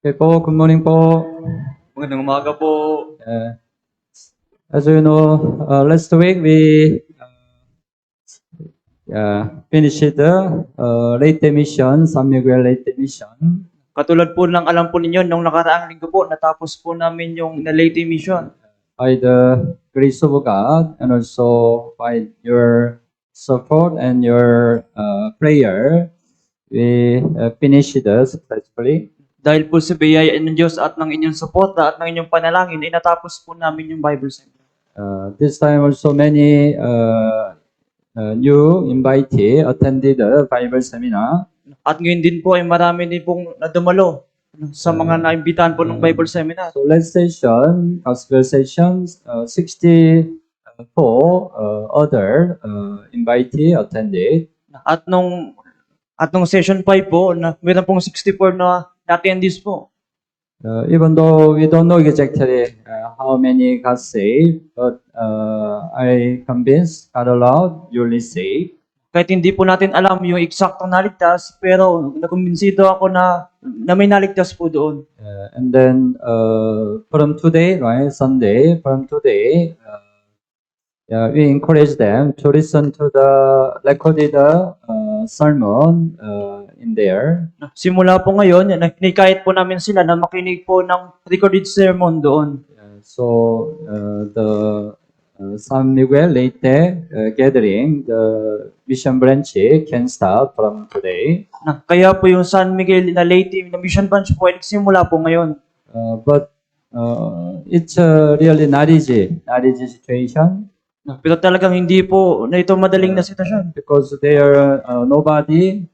Okay po, good morning po. Magandang umaga po. As you know, last week we finished the late mission, San Miguel late mission. Katulad po ng alam po ninyo, nung nakaraang linggo po, natapos po namin yung Leyte Mission. By the grace of God and also by your support and your prayer, we finished it successfully. Dahil po sa biyayaan ng Diyos at ng inyong suporta at ng inyong panalangin, ay natapos po namin yung Bible Center. This time also many new invitee attended the Bible seminar. At ngayon din po ay marami din pong nadumalo sa mga naimbitahan po ng Bible Seminar. So last session, gospel sessions, 64 other invitee attended. At nung session 5 po, meron pong 64 na attendees po. Even though we don't know exactly how many got saved, but I convinced God allowed you'll saved. Kahit hindi po natin alam yung eksaktong naligtas, pero nakumbinsido ako na may naligtas po doon. And then from today, right, Sunday, from today, we encourage them to listen to the recorded sermon in there. Simula po ngayon, hinikayat po namin sila na makinig po ng recorded sermon doon. So the San Miguel Leyte gathering, the mission branch can start from today. Kaya po yung San Miguel na Leyte na mission branch po ay nagsimula po ngayon. But it's really not easy situation. Pero talagang hindi po na ito madaling na sitwasyon. Because they are nobody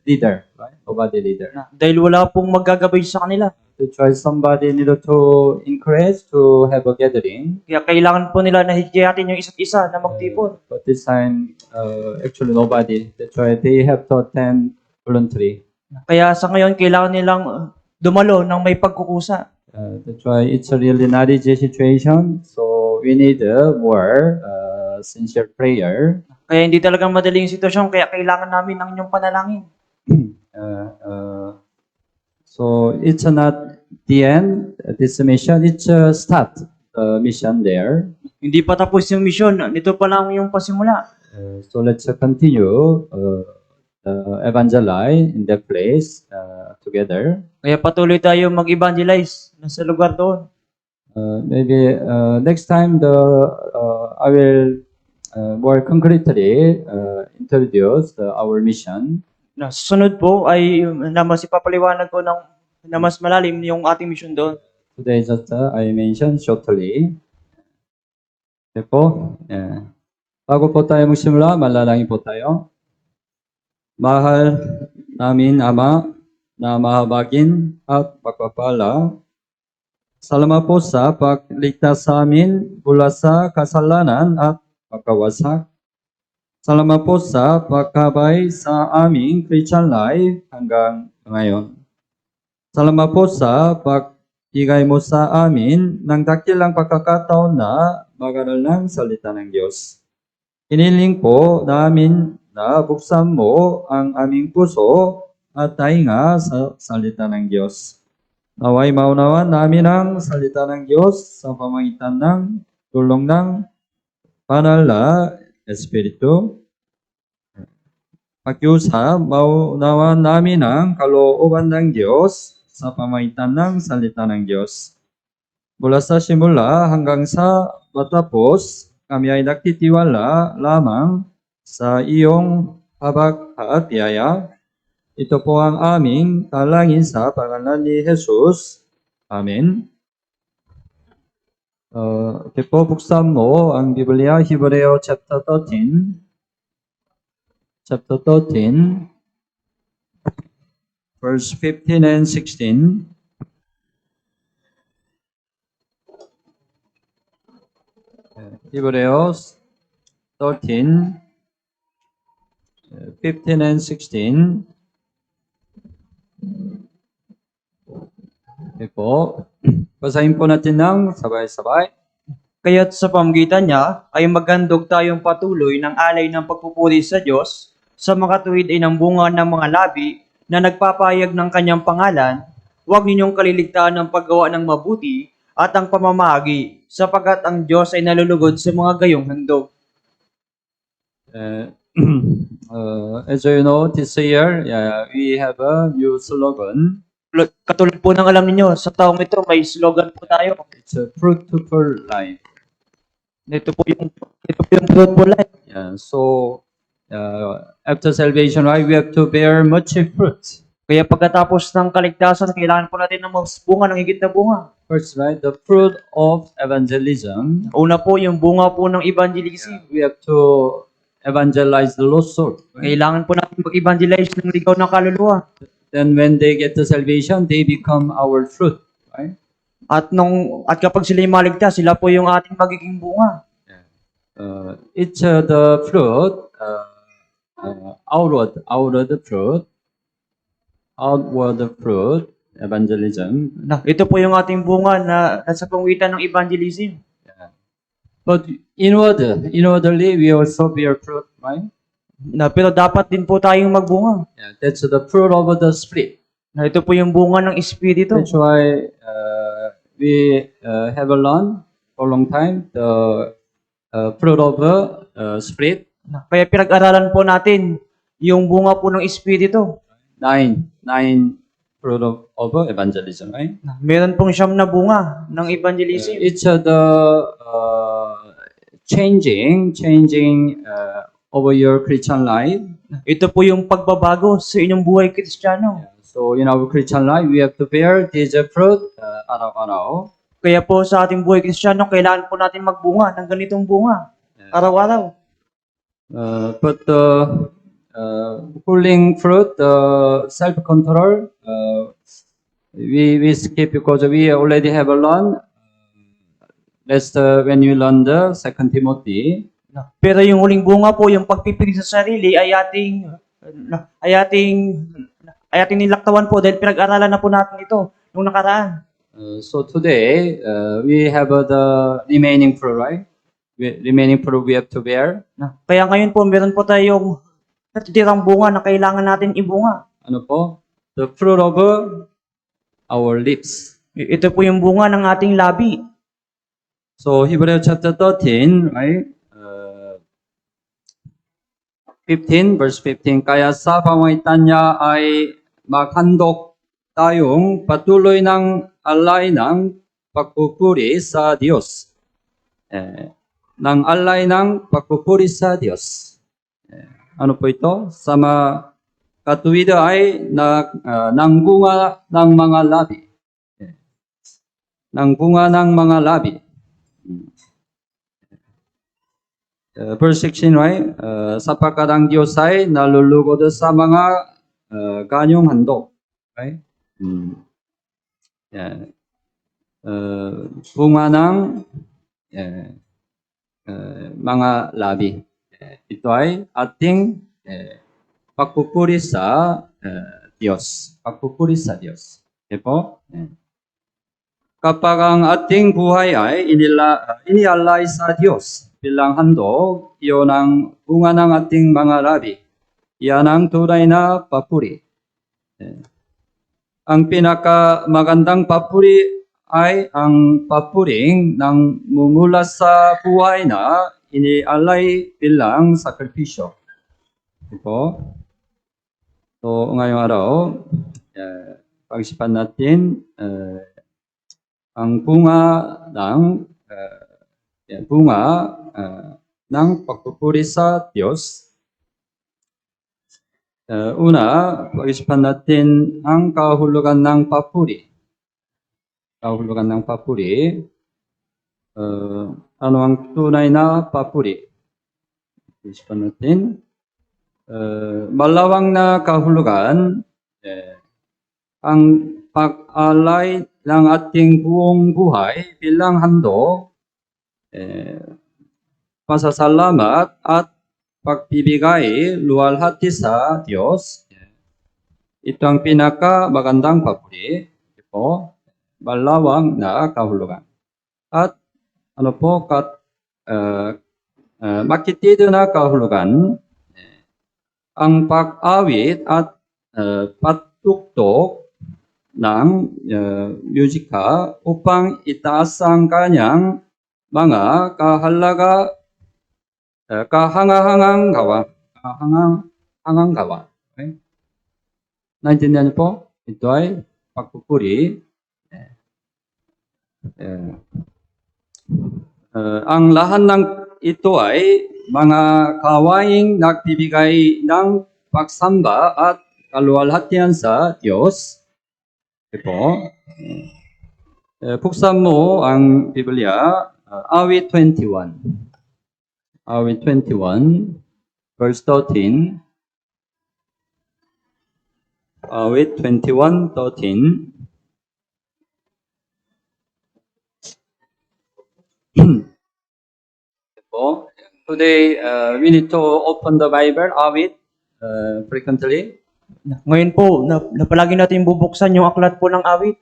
leader, right? Nobody leader. Dahil wala pong maggagabay sa kanila. To try somebody needed to encourage to have a gathering. Kaya kailangan po nila na higayatin yung isa't isa na magtipon. But this time, actually nobody. That's why they have to attend voluntary. Kaya sa ngayon, kailangan nilang dumalo ng may pagkukusa. That's why it's a really not easy situation. So we need more sincere prayer. Kaya hindi talagang madaling sitwasyon, kaya kailangan namin ng inyong panalangin. So it's not the end, this mission, it's a start mission there. Hindi pa tapos yung mission, nito pa lang yung pasimula. So let's continue evangelize in that place together. Kaya patuloy tayo mag-evangelize sa lugar doon. Maybe next time I will more concretely introduce our mission. Na susunod po ay na mas ipapaliwanag ko na mas malalim yung ating mission doon. Today just I mentioned shortly. Okay po. Bago po tayo magsimula, manalangin po tayo. Mahal namin Ama na mahabagin at pagpapala, salamat po sa pagligtas sa amin mula sa kasalanan at pagkawasak. Salamat po sa pagkabay sa aming Christian life hanggang ngayon. Salamat po sa pagbigay mo sa amin ng dakilang pagkakataon na mag-aral ng salita ng Diyos. Hiniling po namin na buksan mo ang aming puso at tainga sa salita ng Diyos. Naway maunawan namin ang salita ng Diyos sa pamamagitan ng tulong ng banal na Espiritu. Pakiusap, maunawan namin ang kalooban ng Diyos sa pamamagitan ng salita ng Diyos. Mula sa simula hanggang sa matapos, kami ay nagtitiwala lamang sa iyong habag at biyaya. Ito po ang aming talangin sa pangalan ni Jesus. Amen. Okay po, buksan mo ang Biblia, Hebreo chapter 13. Chapter 13, verse 15 and 16. Hebrews 13, 15 and 16. Okay po. Basahin po natin ng sabay-sabay. Kaya't sa pamamagitan niya ay maghandog tayong patuloy ng alay ng pagpupuri sa Diyos, sa makatuwid ay ng bunga ng mga labi na nagpapayag ng kanyang pangalan, huwag ninyong kaliligtaan ang paggawa ng mabuti at ang pamamahagi, sapagkat ang Diyos ay nalulugod sa mga gayong handog. Uh, as you know, this year we have a new slogan. Katulad po ng alam niyo, sa taong ito may slogan po tayo. It's a fruitful life. Ito po yung fruitful life. Yeah, so after salvation, right, we have to bear much fruit. Kaya pagkatapos ng kaligtasan, kailangan po natin ng mas bunga ng higit na bunga. First, right, the fruit of evangelism. Una po, yung bunga po ng evangelism. We have to evangelize the lost soul. Right? Kailangan po natin mag-evangelize ng ligaw ng kaluluwa. Then when they get to salvation, they become our fruit. Right? At kapag sila yung maligtas, sila po yung ating magiging bunga. It's the fruit, outward fruit, evangelism. Ito po yung ating bunga na nasa pangitan ng evangelism. But inwardly, we also bear fruit, right? Pero dapat din po tayong magbunga. Yeah, that's the fruit of the Spirit. Ito po yung bunga ng Espiritu. That's why we have learned for a long time the fruit of the Spirit. Kaya pinag-aralan po natin yung bunga po ng Espiritu. Nine fruit of evangelism, right? Meron pong 9 na bunga ng evangelism. It's the changing over your Christian life. Ito po yung pagbabago sa inyong buhay Kristiyano. So in our Christian life, we have to bear this fruit araw-araw. Kaya po sa ating buhay Kristiyano, kailangan po natin magbunga ng ganitong bunga araw-araw. But the pulling fruit, self-control, we skip because we already have learned. That's when you learn the 2 Timothy. Pero yung huling bunga po, yung pagpipigil sa sarili ay ating nilaktawan po dahil pinag-aralan na po natin ito nung nakaraan. So today, we have the remaining fruit, right? Remaining fruit we have to bear. Kaya ngayon po, meron po tayong natitirang bunga na kailangan natin ibunga. Ano po? The fruit of our lips. Ito po yung bunga ng ating labi. So Hebrews chapter 13, right? 15, verse 15. Kaya sa pamamagitan niya ay maghandog tayong patuloy ng alay ng pagpupuri sa Diyos. Ng alay ng pagpupuri sa Diyos. Ano po ito? Sa katuwid ay ng bunga ng mga labi. Ng bunga ng mga labi. Verse 16, right? Sapagkat ang Diyos ay nalulugod sa mga ganyong handog. Right? Yeah. Bunga ng mga labi. Ito ay ating pagpupuri sa Diyos. Pagpupuri sa Diyos. Okay po? Kapag ang ating buhay ay inialay sa Diyos bilang handog, iyon ang bunga ng ating mga labi. Iyan ang tunay na papuri. Ang pinakamagandang papuri ay ang papuring nang mumula sa buhay na inialay bilang sakripisyo. Ito. So, ngayong araw, pag-isipan natin ang bunga ng pagpupuri sa Diyos. Una, pag-isipan natin ang kahulugan ng papuri. Kahulugan ng papuri. Ano ang tunay na papuri? Pag-isipan natin. Malawang na kahulugan, ang pag-alay ng ating buong buhay bilang handog, pasasalamat at pagbibigay luwalhati sa Diyos. Ito ang pinakamagandang papuri. Ito, malawang na kahulugan. At ano po, makitid na kahulugan, ang pag-awit at pattuktok ng musika upang itaas ang kanyang mga kahangahangang gawa. Kahangahangang gawa. Okay? Naintindihan niyo po? Ito ay pagpupuri. Ang lahat ng ito ay mga kawaing nagbibigay ng pagsamba at kaluwalhatian sa Diyos. Ito. Buksan mo ang Biblia, awit 21. Awit 21, verse 13. Awit 21:13. Today, we need to open the Bible, awit, frequently. Ngayon po, palagi natin bubuksan yung aklat po ng awit.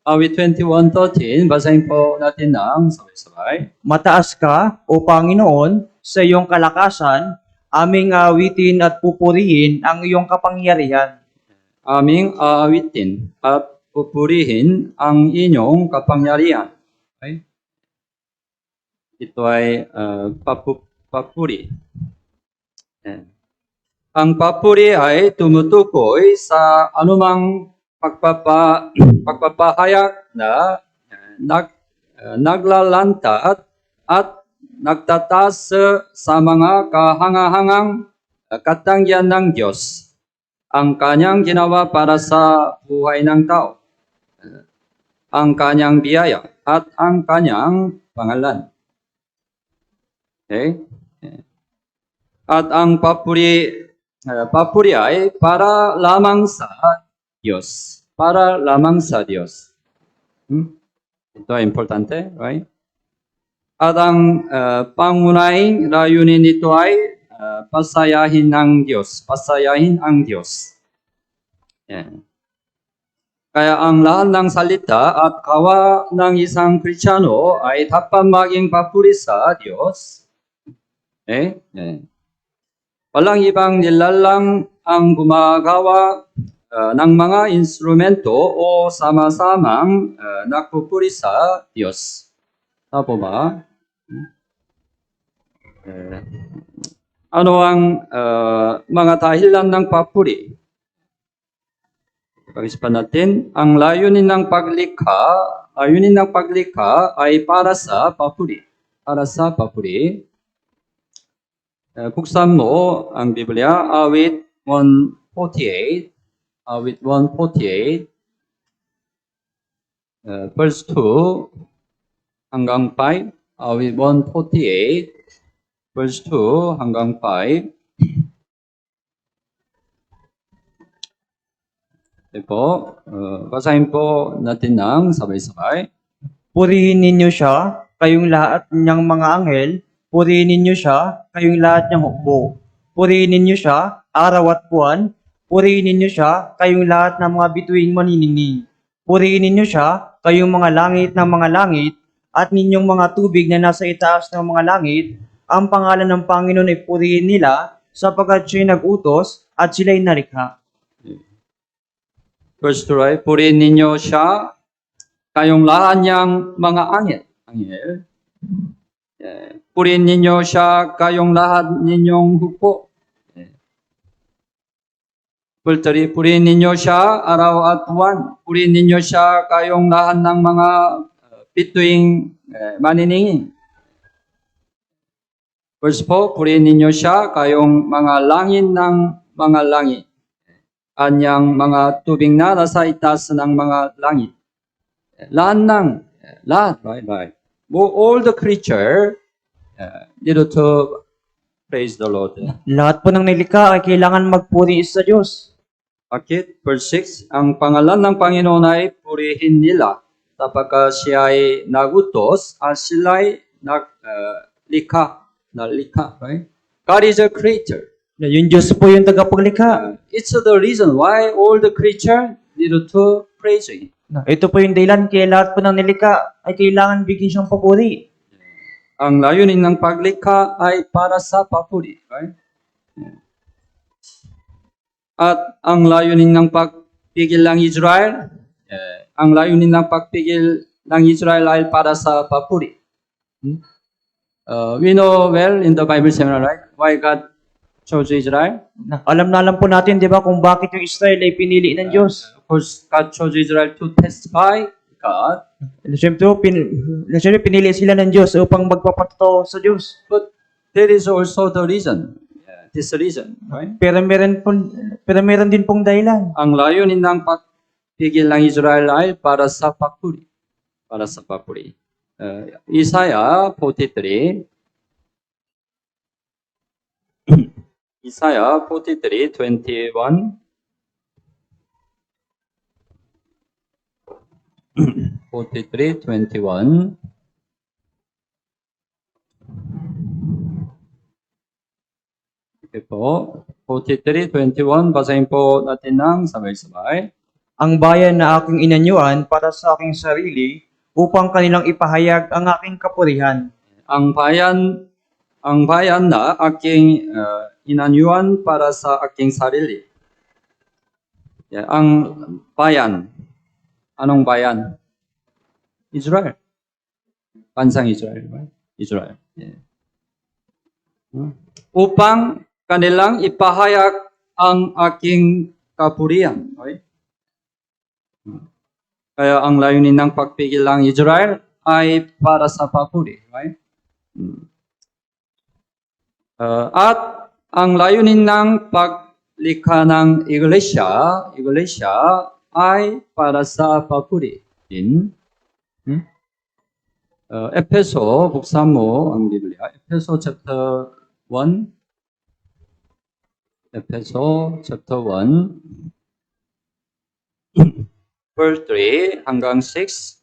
Awit 21:13, basahin po natin ng sabay-sabay. Mataas ka, O Panginoon, sa iyong kalakasan, aming awitin at pupurihin ang iyong kapangyarihan. Aming aawitin at pupurihin ang inyong kapangyarihan. Okay? Ito ay papuri. Ang papuri ay tumutukoy sa anumang pagpapahayag na naglalantad at nagtataas sa mga kahangahangang katangian ng Diyos. Ang kanyang ginawa para sa buhay ng tao, ang kanyang biyaya at ang kanyang pangalan. Okay? At ang papuri ay para lamang sa Diyos. Para lamang sa Diyos. Ito ay importante, right? At ang pangunahing layunin nito ay pasayahin ang Diyos. Pasayahin ang Diyos. Yan. Kaya ang lahat ng salita at gawa ng isang Kristiyano ay dapat maging papuri sa Diyos. Okay? Walang ibang nilalang ang gumagawa ng mga instrumento o sama-samang nagpupuri sa Diyos. Tama ba? Ano ang mga dahilan ng papuri? Pag-isipan natin, ang layunin ng paglikha ay para sa papuri. Para sa papuri. Buksan mo ang Biblia, awit 148. Awit 148. Verse 2 hanggang 5. Awit 148. Verse 2 hanggang 5. Ito po, basahin po natin ng sabay-sabay. Purihin ninyo siya, kayong lahat niyang mga anghel. Purihin ninyo siya, kayong lahat niyang hukbo. Purihin ninyo siya, araw at buwan. Purihin ninyo siya, kayong lahat ng mga bituing maniningning. Purihin ninyo siya, kayong mga langit ng mga langit, at ninyong mga tubig na nasa itaas ng mga langit. Ang pangalan ng Panginoon ay purihin nila, sapagkat siya'y nag-utos at sila'y nalikha. Verse 2, purihin ninyo siya, kayong lahat niyang mga anghel. Purihin ninyo siya, kayong lahat ninyong hukbo. Purihin ninyo siya, araw at buwan. Purihin ninyo siya, kayong lahat ng mga bituing maniningin. Verse 4, purihin ninyo siya, kayong mga langit ng mga langit. Anyang mga tubig na nasa itaas ng mga langit. Lahat, right. All the creature need to praise the Lord. Lahat po ng nilikha ay kailangan magpuri sa Diyos. Bakit? Verse 6, ang pangalan ng Panginoon ay purihin nila sapagkat siya ay nagutos at sila ay nalikha, right? God is a creator. Na yung Diyos po yung tagapaglikha. It's the reason why all the creature need to praise Him. Ito po yung dahilan kaya lahat po ng nilikha ay kailangan bigyan siyang papuri. Ang layunin ng paglikha ay para sa papuri, right? At ang layunin ng pagpigil ng Israel ang layunin ng pagpigil ng Israel ay para sa papuri. We know well in the Bible seminar, right? Why God chose Israel? Alam na alam po natin, di ba, kung bakit yung Israel ay pinili ng Diyos. Of course, God chose Israel to testify God. Siyempre, pinili sila ng Diyos upang magpapatotoo sa Diyos. But there is also the reason. This reason, right? Pero meron din pong dahilan. Ang layunin ng pagpigil ng Israel ay para sa papuri. Para sa papuri. Isaiah 43 Isaiah 43:21 43:21 Okay po. 43:21 basahin po natin ng sabay-sabay. Ang bayan na aking inanyuan para sa aking sarili upang kanilang ipahayag ang aking kapurihan. Ang bayan na aking inanyuan para sa aking sarili. Ang bayan. Anong bayan? Israel. Bansang Israel. Right? Israel. Upang kanilang ipahayag ang aking kapurihan. Right? Kaya ang layunin ng pagpigil ng Israel ay para sa papuri. Right? At ang layunin ng paglikha ng iglesia ay para sa papuri din. Efeso, buksan mo ang Biblia. Efeso chapter 1. Efeso chapter 1. Verse 3 hanggang 6.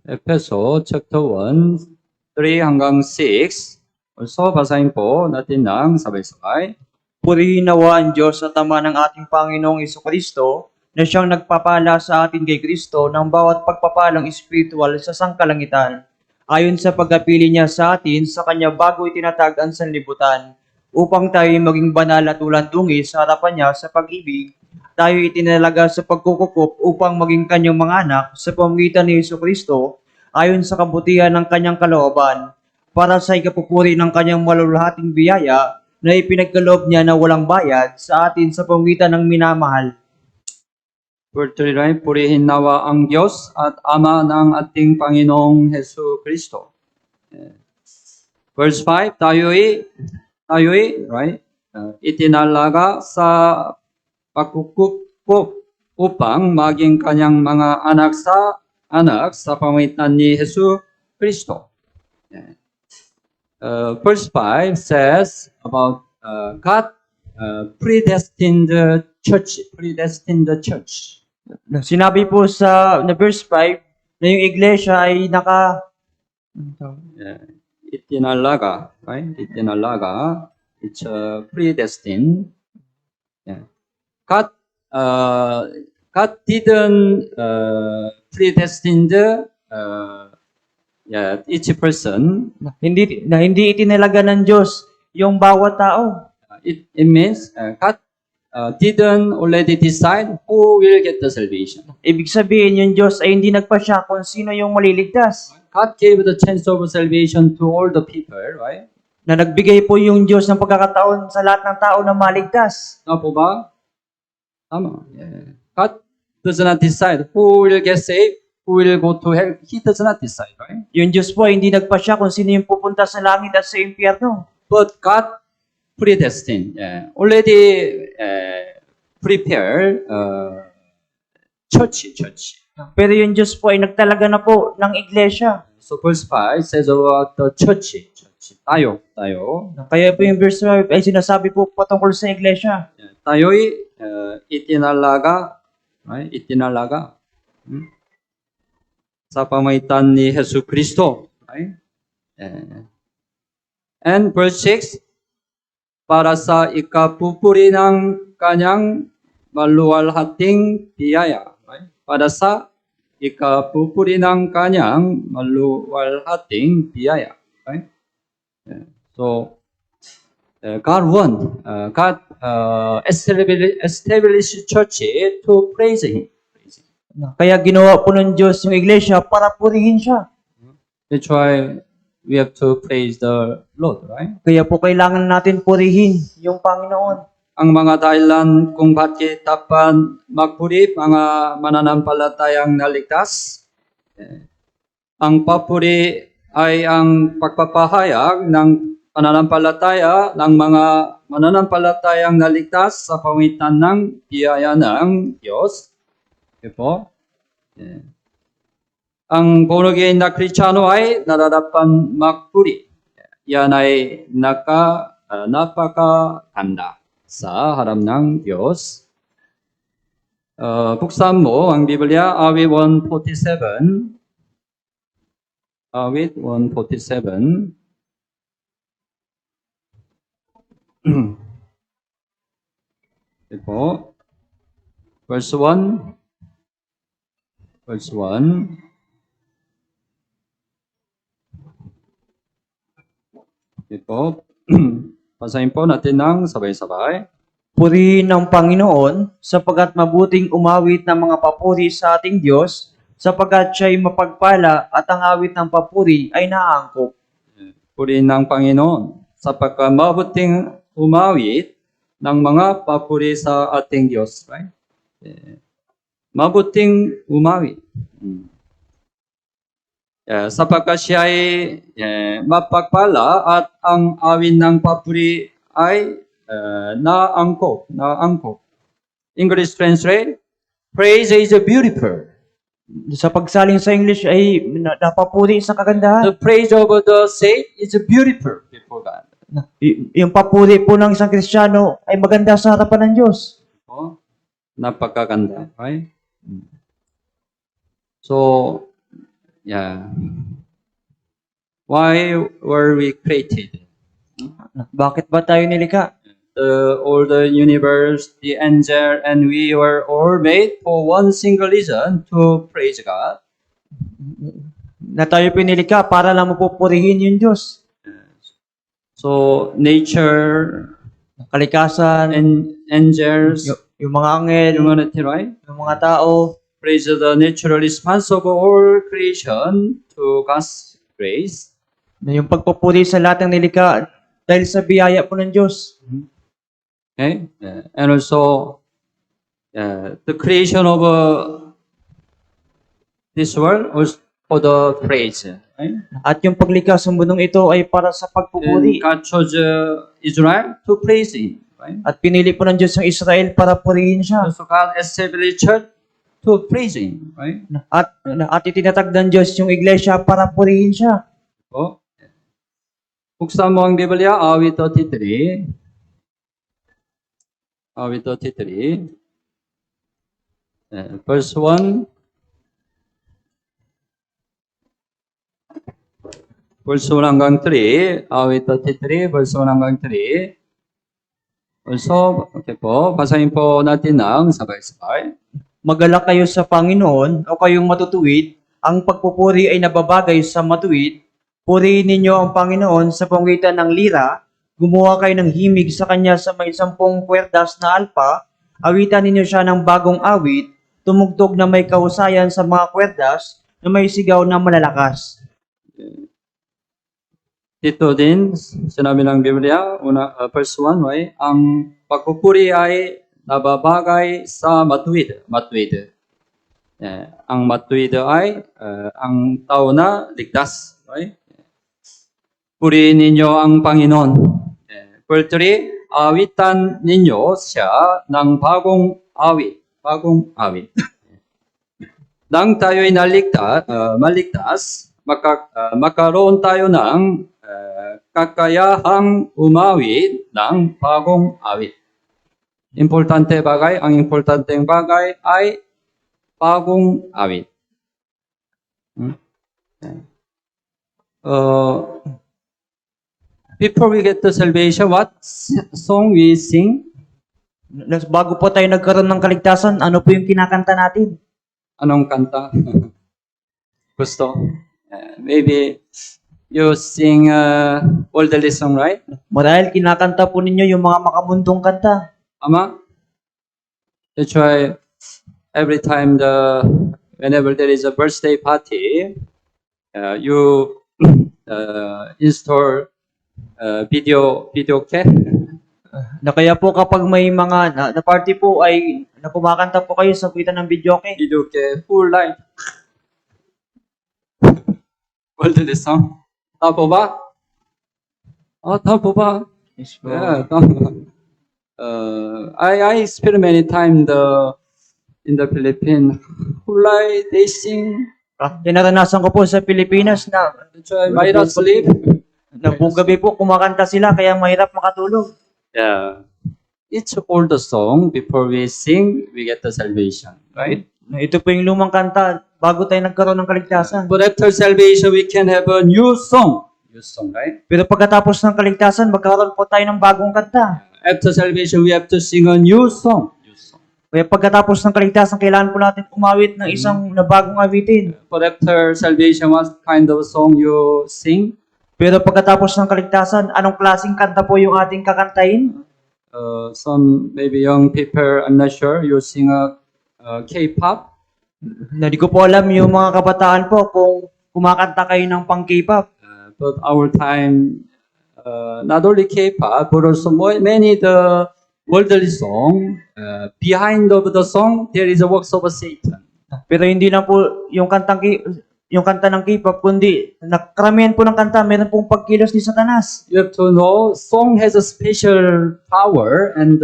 Efeso chapter 1, 3 hanggang 6. Also, basahin po natin ng sabay-sabay. Purihin nawa ang Diyos at Ama ng ating Panginoong Jesucristo na siyang nagpapala sa atin kay Kristo ng bawat pagpapalang espiritual sa sangkalangitan, ayon sa pagkapili niya sa atin sa kanya bago itinatag ang sanlibutan, upang tayo maging banal at walang dungi sa harapan niya sa pag-ibig. Tayo itinalaga sa pagkukukup upang maging kanyang mga anak sa pamamagitan ni Jesucristo, ayon sa kabutihan ng kanyang kalooban, para sa ikapupuri ng kanyang maluluhating biyaya na ipinagkaloob niya na walang bayad sa atin sa pamamagitan ng minamahal. Verse 3, right? Purihin nawa ang Diyos at Ama ng ating Panginoong Hesu Kristo. Verse 5, tayo'y, right? Itinalaga sa pagkukup upang maging kanyang mga anak sa pamamagitan ni Hesu Kristo. Verse 5 says about God predestined the church. Sinabi po sa verse 5 na yung iglesia ay Itinalaga, right? Itinalaga. It's predestined. God didn't predestine each person. hindi itinalaga ng Diyos yung bawat tao. It means God didn't already decide who will get the salvation. Ibig sabihin yung Diyos ay hindi nagpasya kung sino yung maliligtas. God gave the chance of salvation to all the people, right? Na nagbigay po yung Diyos ng pagkakataon sa lahat ng tao na maligtas. Tama po ba? Tama. Yeah. God does not decide who will get saved, who will go to hell. He does not decide, right? Yung Diyos po ay hindi nagpasya kung sino yung pupunta sa langit at sa impyerno. But God predestined, already prepared church. Pero yung Diyos po ay nagtalaga na po ng iglesia. So verse 5 says about the church. Tayo. Kaya po yung verse 5 ay sinasabi po patungkol sa iglesia. Tayo'y itinalaga, right? Itinalaga. Sa pamamagitan ni Hesu Kristo, right? And verse 6, para sa ikapupuri ng kanyang maluwalhating biyaya. Right? Para sa ikapupuri ng kanyang maluwalhating biyaya. Right? So, God establish church to praise Him. Kaya ginawa po ng Diyos yung iglesia para purihin siya. That's why we have to praise the Lord, right? Kaya po kailangan natin purihin yung Panginoon. Ang mga dahilan kung bakit dapat magpuri mga mananampalatayang naligtas. Ang papuri ay ang pagpapahayag ng pananampalataya ng mga mananampalatayang naligtas sa pamagitan ng biyaya ng Diyos. Okay po? Ang born again na Kristiyano ay nararapan magpuri. Yan ay napakaganda sa harap ng Diyos. Buksan mo ang Biblia, awit 147. Awit 147. Ito po. Verse 1. Verse 1. Ito po. Basahin po natin ng sabay-sabay. Purihin ang Panginoon sapagkat mabuting umawit ng mga papuri sa ating Diyos sapagkat siya'y mapagpala at ang awit ng papuri ay naangkop. Purihin ng Panginoon sapagkat mabuting umawit ng mga papuri sa ating Diyos. Right? Mabuting umawit. Sapagkat siya ay mapagpala at ang awit ng papuri ay naangkop. English translate, praise is beautiful. Sa pagsaling sa English ay napapuri sa kagandahan. The praise of the saint is beautiful before God. Yung papuri po ng isang Kristiyano ay maganda sa harapan ng Diyos. Oh, napakaganda. Right? So, yeah. Why were we created? Bakit ba tayo nilikha? All the universe, the angel, and we were all made for one single reason, to praise God. Na tayo pinilikha para lang mapupurihin yung Diyos. So, nature, Kalikasan, and angels, yung mga anghel, humanity, right? yung mga tao, Praise the natural response of all creation to God's grace. na yung pagpupuri sa lahat ng nilikha dahil sa biyaya po ng Diyos. Okay? And also, the creation of this world was for the praise. Right? At yung paglikha sa mundong ito ay para sa And pagpupuri. God chose Israel to praise Him. Right? At pinili po ng Diyos ang Israel para purihin siya. So God established church to praise Him. Right? At itinatag ng Diyos yung iglesia para purihin siya. Oh. Buksan mo ang Biblia, awit 33. Awit 33. Verse 1. Verse 1 hanggang 3. Awit 33, verse 1 hanggang 3. Also, okay po, basahin po natin ng sabay-sabay. Magalak kayo sa Panginoon o kayong matutuwid, ang pagpupuri ay nababagay sa matuwid. Purihin ninyo ang Panginoon sa pamamagitan ng lira, gumawa kayo ng himig sa Kanya sa may 10 kwerdas na alpa, awitan ninyo siya ng bagong awit, tumugtog na may kahusayan sa mga kwerdas, na may sigaw na malalakas. Dito din, sinabi ng Biblia, verse 1, right? Ang pagpupuri ay nababagay sa matuwid. Matuwid. Ang matuwid ay ang tao na ligtas. Right? Purihin ninyo ang Panginoon. Verse 3, awitan ninyo siya ng bagong awit. Bagong awit. Nang tayo'y maligtas, magkaroon tayo ng kakayahang umawit ng bagong awit. Ang importanteng bagay ay bagong awit. Before we get to salvation, what song we sing? Bago po tayo nagkaroon ng kaligtasan, ano po yung kinakanta natin? Anong kanta? Gusto? Maybe you sing all the song, right? Marahil kinakanta po ninyo yung mga makamundong kanta. Ama? That's why every time whenever there is a birthday party, you install video cam. Na kaya po kapag may mga na party po ay na kumakanta po kayo sa pagitan ng videoke. Video cam full light. 월드 song. 다 뽑아? 다 뽑아. Yes po. Yeah, I experiment many time in the Philippines. Full light, they sing. Naranasan ko po sa Pilipinas na That's why Mayra sleep. buong gabi po kumakanta sila kaya mahirap makatulog. Yeah. It's all the song. Before we sing, we get the salvation, right? Ito po yung lumang kanta bago tayo nagkaroon ng kaligtasan. But after salvation, we can have a new song. New song, right? Pero pagkatapos ng kaligtasan, magkakaroon po tayo ng bagong kanta. After salvation, we have to sing a new song. New song. Kaya pagkatapos ng kaligtasan, kailangan po natin umawit ng isang na bagong awitin. But after salvation, what kind of song you sing? Pero pagkatapos ng kaligtasan, anong klaseng kanta po yung ating kakantahin? Some maybe young people, I'm not sure, you sing a K-pop. Na di ko po alam yung mga kabataan po kung kumakanta kayo ng pang K-pop. But our time, not only K-pop, but also many the worldly song. Behind of the song, there is a works of Satan. Pero hindi na po yung kanta ng K-pop, kundi nakaramihan po ng kanta, meron pong pagkilos ni Satanas. You have to know, song has a special power and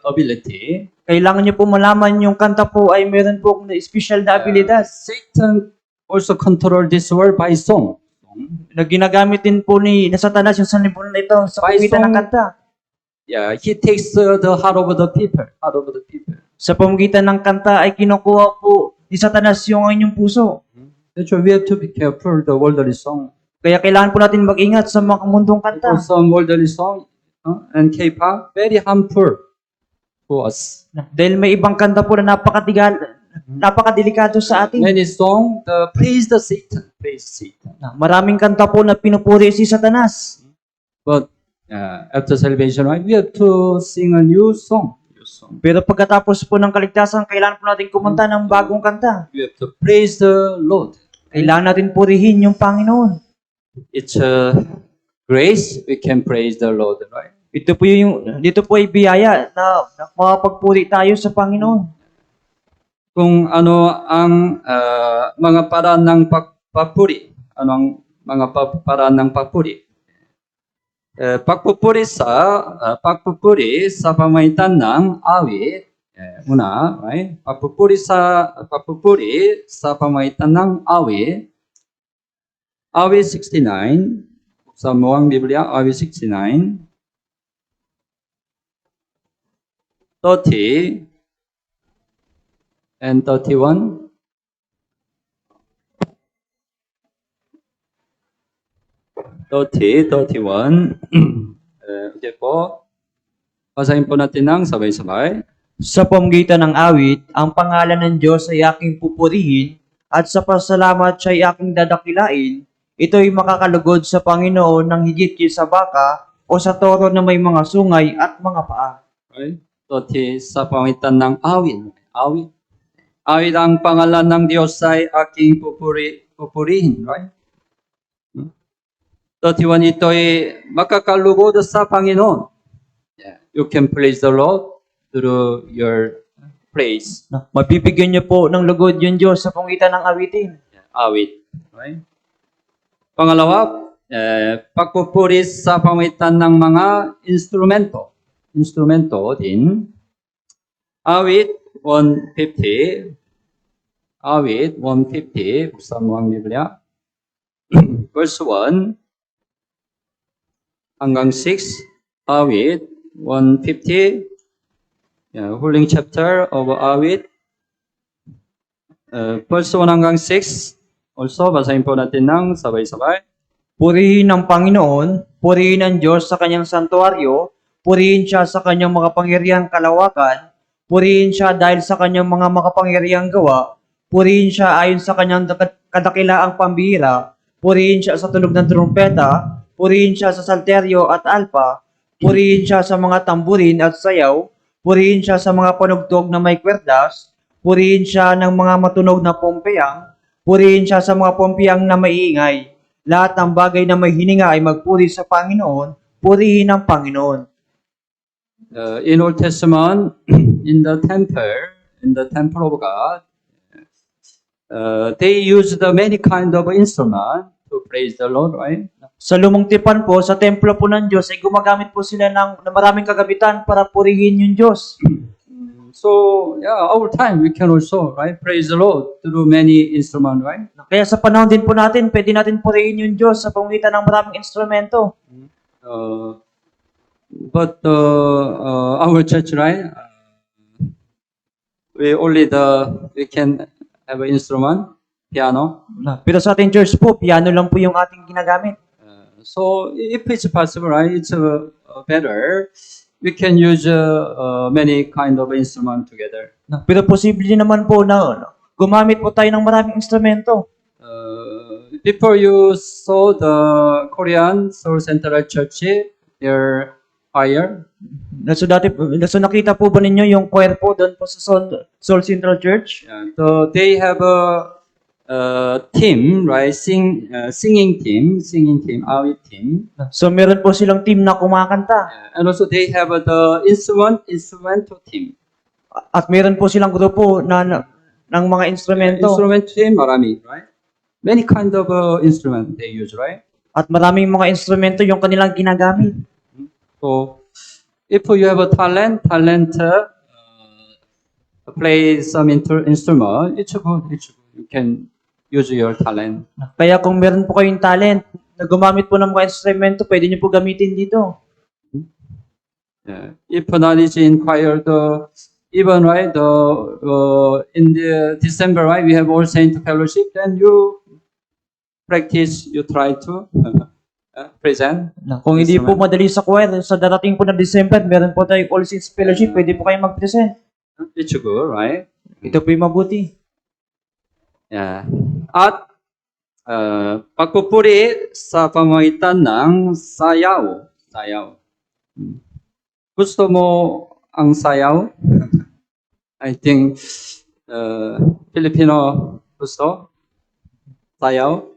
ability. Kailangan niyo po malaman yung kanta po ay meron po special na abilidad. Satan also control this world by song. Na ginagamit din po ni Satanas yung sanlibunan na ito sa By pamigitan ng song. kanta. Yeah, he takes the heart of the people. Heart of the people. Sa pamamagitan ng kanta ay kinukuha po ni Satanas yung inyong puso. That's why we have to be careful the worldly song. Kaya kailangan po natin mag-ingat sa mga mundong kanta. Because some worldly song and K-pop very harmful to us. Dahil may ibang kanta po na napakadelikado sa atin. Many song praise the Satan, praise Satan. Maraming kanta po na pinupuri si Satanas. But after salvation, right, we have to sing a new song. New song. Pero pagkatapos po ng kaligtasan, kailangan po natin kumanta ng bagong kanta. We have to praise the Lord. Kailangan natin purihin yung Panginoon. It's a grace. We can praise the Lord, right? Dito po ay biyaya na makapagpuri tayo sa Panginoon. Kung ano ang mga paraan ng pagpupuri, ano ang mga paraan ng pagpupuri? Pagpupuri sa pamamagitan ng awit, una, right? Pagpupuri sa pamamagitan ng awit. Awit 69, sa Muang Biblia, awit 69, 30, and 31. Okay po. Basahin po natin ng sabay-sabay. Sa pamamagitan ng awit, ang pangalan ng Diyos ay aking pupurihin at sa pasalamat siya ay aking dadakilain. Ito'y makakalugod sa Panginoon ng higit kaysa baka o sa toro na may mga sungay at mga paa. Right? 30 sa pamamagitan ng awit. Awit. Awit ang pangalan ng Diyos ay aking pupurihin. Right? 31 ito'y makakalugod sa Panginoon. Yeah. You can praise the Lord through your praise. Mabibigyan niyo po ng lugod yung Diyos sa pamamagitan ng awitin. Awit. Right? Pangalawa, pagpupuri sa pamamagitan ng mga instrumento. Instrumento din. Awit 150. Awit 150. Buksan mo ang Biblia. Verse 1 hanggang 6. Awit 150. Yeah, holding chapter of Awit. Verse 1 hanggang 6. Also, basahin po natin ng sabay-sabay. Purihin ang Panginoon, purihin ang Diyos sa kanyang santuaryo, purihin siya sa kanyang makapangyarihang kalawakan, purihin siya dahil sa kanyang mga makapangyarihang gawa, purihin siya ayon sa kanyang kadakilaang pambihira, purihin siya sa tunog ng trumpeta, purihin siya sa salteryo at alpa, purihin siya sa mga tamburin at sayaw, purihin siya sa mga panugtog na may kwerdas, purihin siya ng mga matunog na pompeyang, purihin siya sa mga pompeyang na maiingay. Lahat ng bagay na may hininga ay magpuri sa Panginoon, purihin ang Panginoon. In Old Testament, in the temple of God, they used many kind of instrument to praise the Lord, right? Sa lumang tipan po, sa templo po ng Diyos, ay gumagamit po sila ng maraming kagabitan para purihin yung Diyos. So, yeah, our time we can also, right, praise the Lord through many instrument, right? Kaya sa panahon din po natin, pwede natin purihin yung Diyos sa pamamagitan ng maraming instrumento. But our church, right? We can have an instrument, piano. Pero sa ating church po, piano lang po yung ating ginagamit. So if it's possible, right, it's better. We can use many kind of instrument together. Pero posible din naman po na gumamit po tayo ng maraming instrumento. Before you saw the Korean Seoul Central Church, their choir. So nakita po ba ninyo yung choir po doon po sa Seoul Central Church? So they have a team, right? Singing team, AWI team. So meron po silang team na kumakanta. And also they have the instrumental team. At meron po silang grupo ng mga instrumento. Instrument team, marami, right? Many kind of instrument they use, right? At maraming mga instrumento yung kanilang ginagamit. So if you have a talent, play some instrument, it's good. You can use your talent. Kaya kung meron po kayong talent na gumamit po ng mga instrumento, pwede niyo po gamitin dito. Yeah. If not is in choir, even right, in the December, right, we have All Saint Fellowship. Then you practice, you try to present. Kung hindi po madali sa choir, sa darating po na December, meron po tayong All Saints Fellowship, pwede po kayong mag-present. It's good, right? Ito po yung mabuti. Yeah. At pagpupuri sa pamamagitan ng sayaw. Gusto mo ang sayaw? I think Filipino gusto sayaw.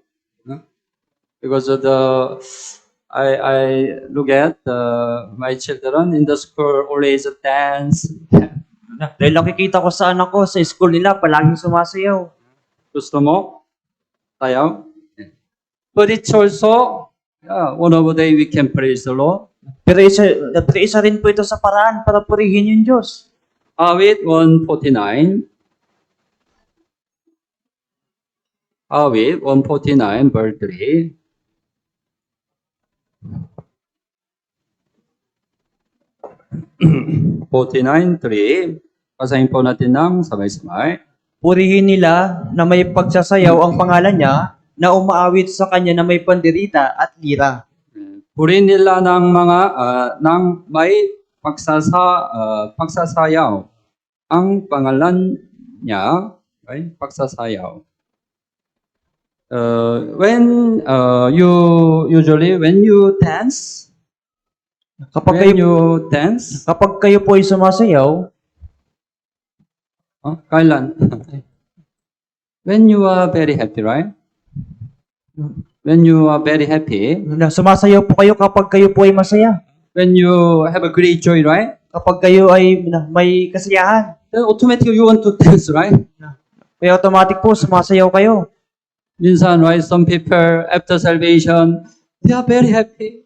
Because of I look at my children in the school always dance. Dahil nakikita ko sa anak ko, sa school nila, palaging sumasayaw. Gusto mo? Sayaw? But it's also one of the day we can praise the Lord. Pero isa rin po ito sa paraan para purihin yung Diyos. Awit 149. Awit 149 verse 3. Basahin po natin ng sabay-sabay. Purihin nila na may pagsasayaw ang pangalan niya, na umaawit sa kanya na may pandirita at lira. Purihin nila ng mga ng may pagsasayaw ang pangalan niya, right? Pagsasayaw. When you dance, Kapag kayo po ay sumasayaw, kailan? When you are very happy, right? When you are very happy, sumasayaw po kayo kapag kayo po ay masaya. when you have a great joy, right? Kapag kayo ay may kasiyahan, Then automatically you want to dance, right? kaya automatic po sumasayaw kayo. Minsan, right? Some people after salvation, they are very happy.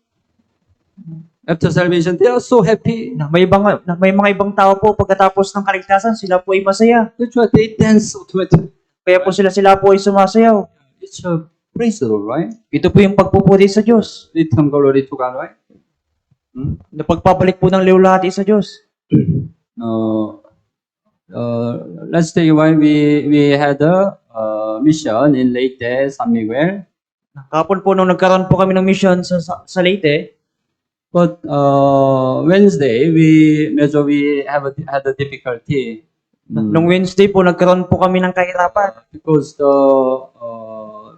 After salvation, they are so happy. May mga ibang tao po pagkatapos ng kaligtasan, sila po ay masaya. That's why they dance automatically. Kaya po sila po ay sumasayaw. It's a praise the Lord, right? Ito po yung pagpupuri sa Diyos. Return glory to God, right? Na pagpapalik po ng liwalhati sa Diyos. Let's say why we had a mission in Leyte, San Miguel. Kapon po nung nagkaroon po kami ng mission sa Leyte, But Wednesday, medyo we had a difficulty. nung Wednesday po nagkaroon po kami ng kahirapan. Because the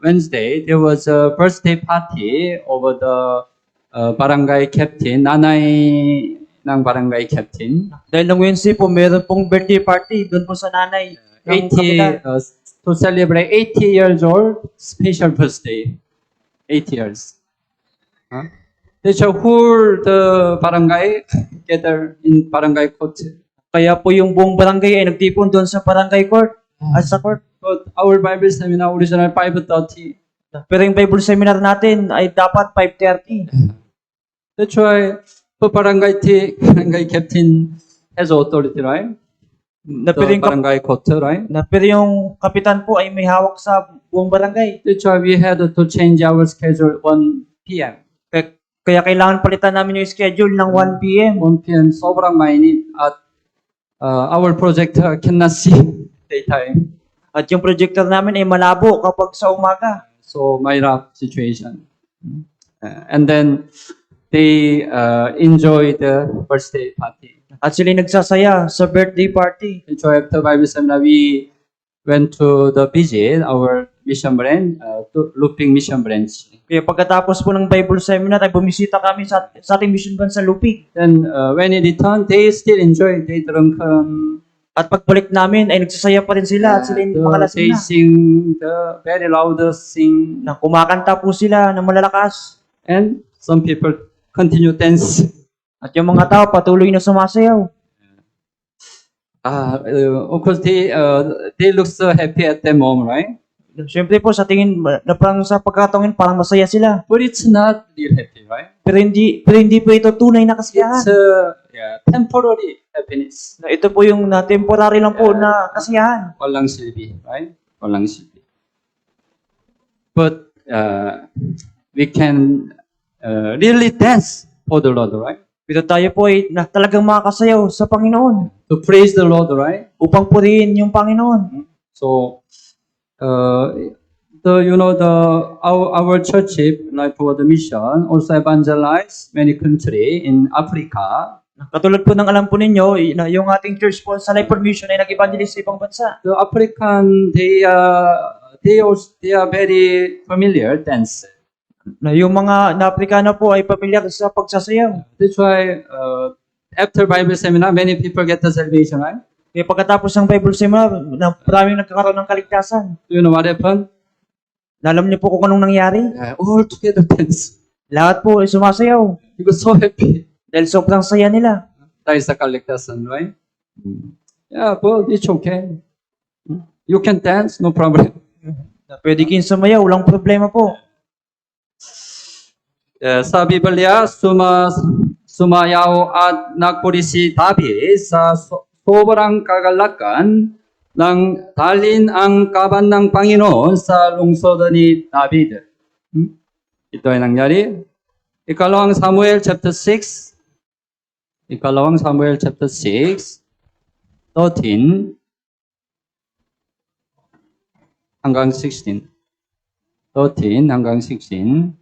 Wednesday, there was a birthday party over the barangay captain, Nanay ng barangay captain. Dahil ng Wednesday po, meron pong birthday party doon po sa nanay. ng 80, kapitan. to celebrate 80 years old special birthday. 80 years. Huh? So whole the barangay gather in barangay court. Kaya po yung buong barangay ay nagtipon doon sa barangay court at sa court. But our Bible seminar original 5:30. Pero yung Bible seminar natin ay dapat 5:30. That's why the barangay captain has authority, right? Na The pero yung, barangay court, right? pero yung kapitan po ay may hawak sa buong barangay. That's why we had to change our schedule 1 p.m. Kaya kailangan palitan namin yung schedule ng 1 p.m. 1 p.m. sobrang mainit at our projector cannot see daytime. At yung projector namin ay malabo kapag sa umaga. So mahirap situation. And then they enjoy the birthday party. At sila nagsasaya sa birthday party. So after Bible seminar, we went to the visit our mission branch, to Looping Mission Branch. Kaya pagkatapos po ng Bible seminar ay bumisita kami sa ating mission ban sa Lupig. Then when it returned, they still enjoy. They drunk. At pagbalik namin ay nagsasaya pa rin sila at sila yung mga lasing They na. sing the very loudest sing, Na kumakanta po sila ng malalakas. and some people continue dance. At yung mga tao patuloy na sumasayaw. Of course, they look so happy at that moment, right? Siyempre po sa tingin na parang sa pagkatongin parang masaya sila. But it's not real happy, right? Pero hindi po ito tunay na kasiyahan. It's temporary happiness. Na ito po yung na temporary lang po na kasiyahan. Walang silbi, right? Walang silbi. But we can really dance for the Lord, right? Pero tayo po ay talagang makakasayaw sa Panginoon To praise the Lord, right? upang purihin yung Panginoon. So, our church, Life for the Mission, also evangelize many country in Africa. Katulad po ng alam po ninyo, yung ating church po sa Life for Mission ay nag-evangelize sa ibang bansa. The African, they are very familiar dance. Na yung mga na Afrikano po ay pamilyar sa pagsasayaw. That's why after Bible seminar, many people get the salvation, right? Kaya pagkatapos ng Bible seminar, maraming nagkakaroon ng kaligtasan. Do you know what happened? Alam niyo po kung anong nangyari? All together dance. Lahat po ay sumasayaw Because so happy. dahil sobrang saya nila. That is the collectation, right? Yeah, but it's okay. You can dance, no problem. Pwede kayong sumayaw, walang problema po. Sa Biblia, sumayaw at nagpuri si David sa sobrang kagalakan ng dalhin ang kaban ng Panginoon sa lungsod ni David. Ito ay nangyari. Ikalawang Samuel chapter 6. Ikalawang Samuel chapter 6, 13 hanggang 16. 13 hanggang 16.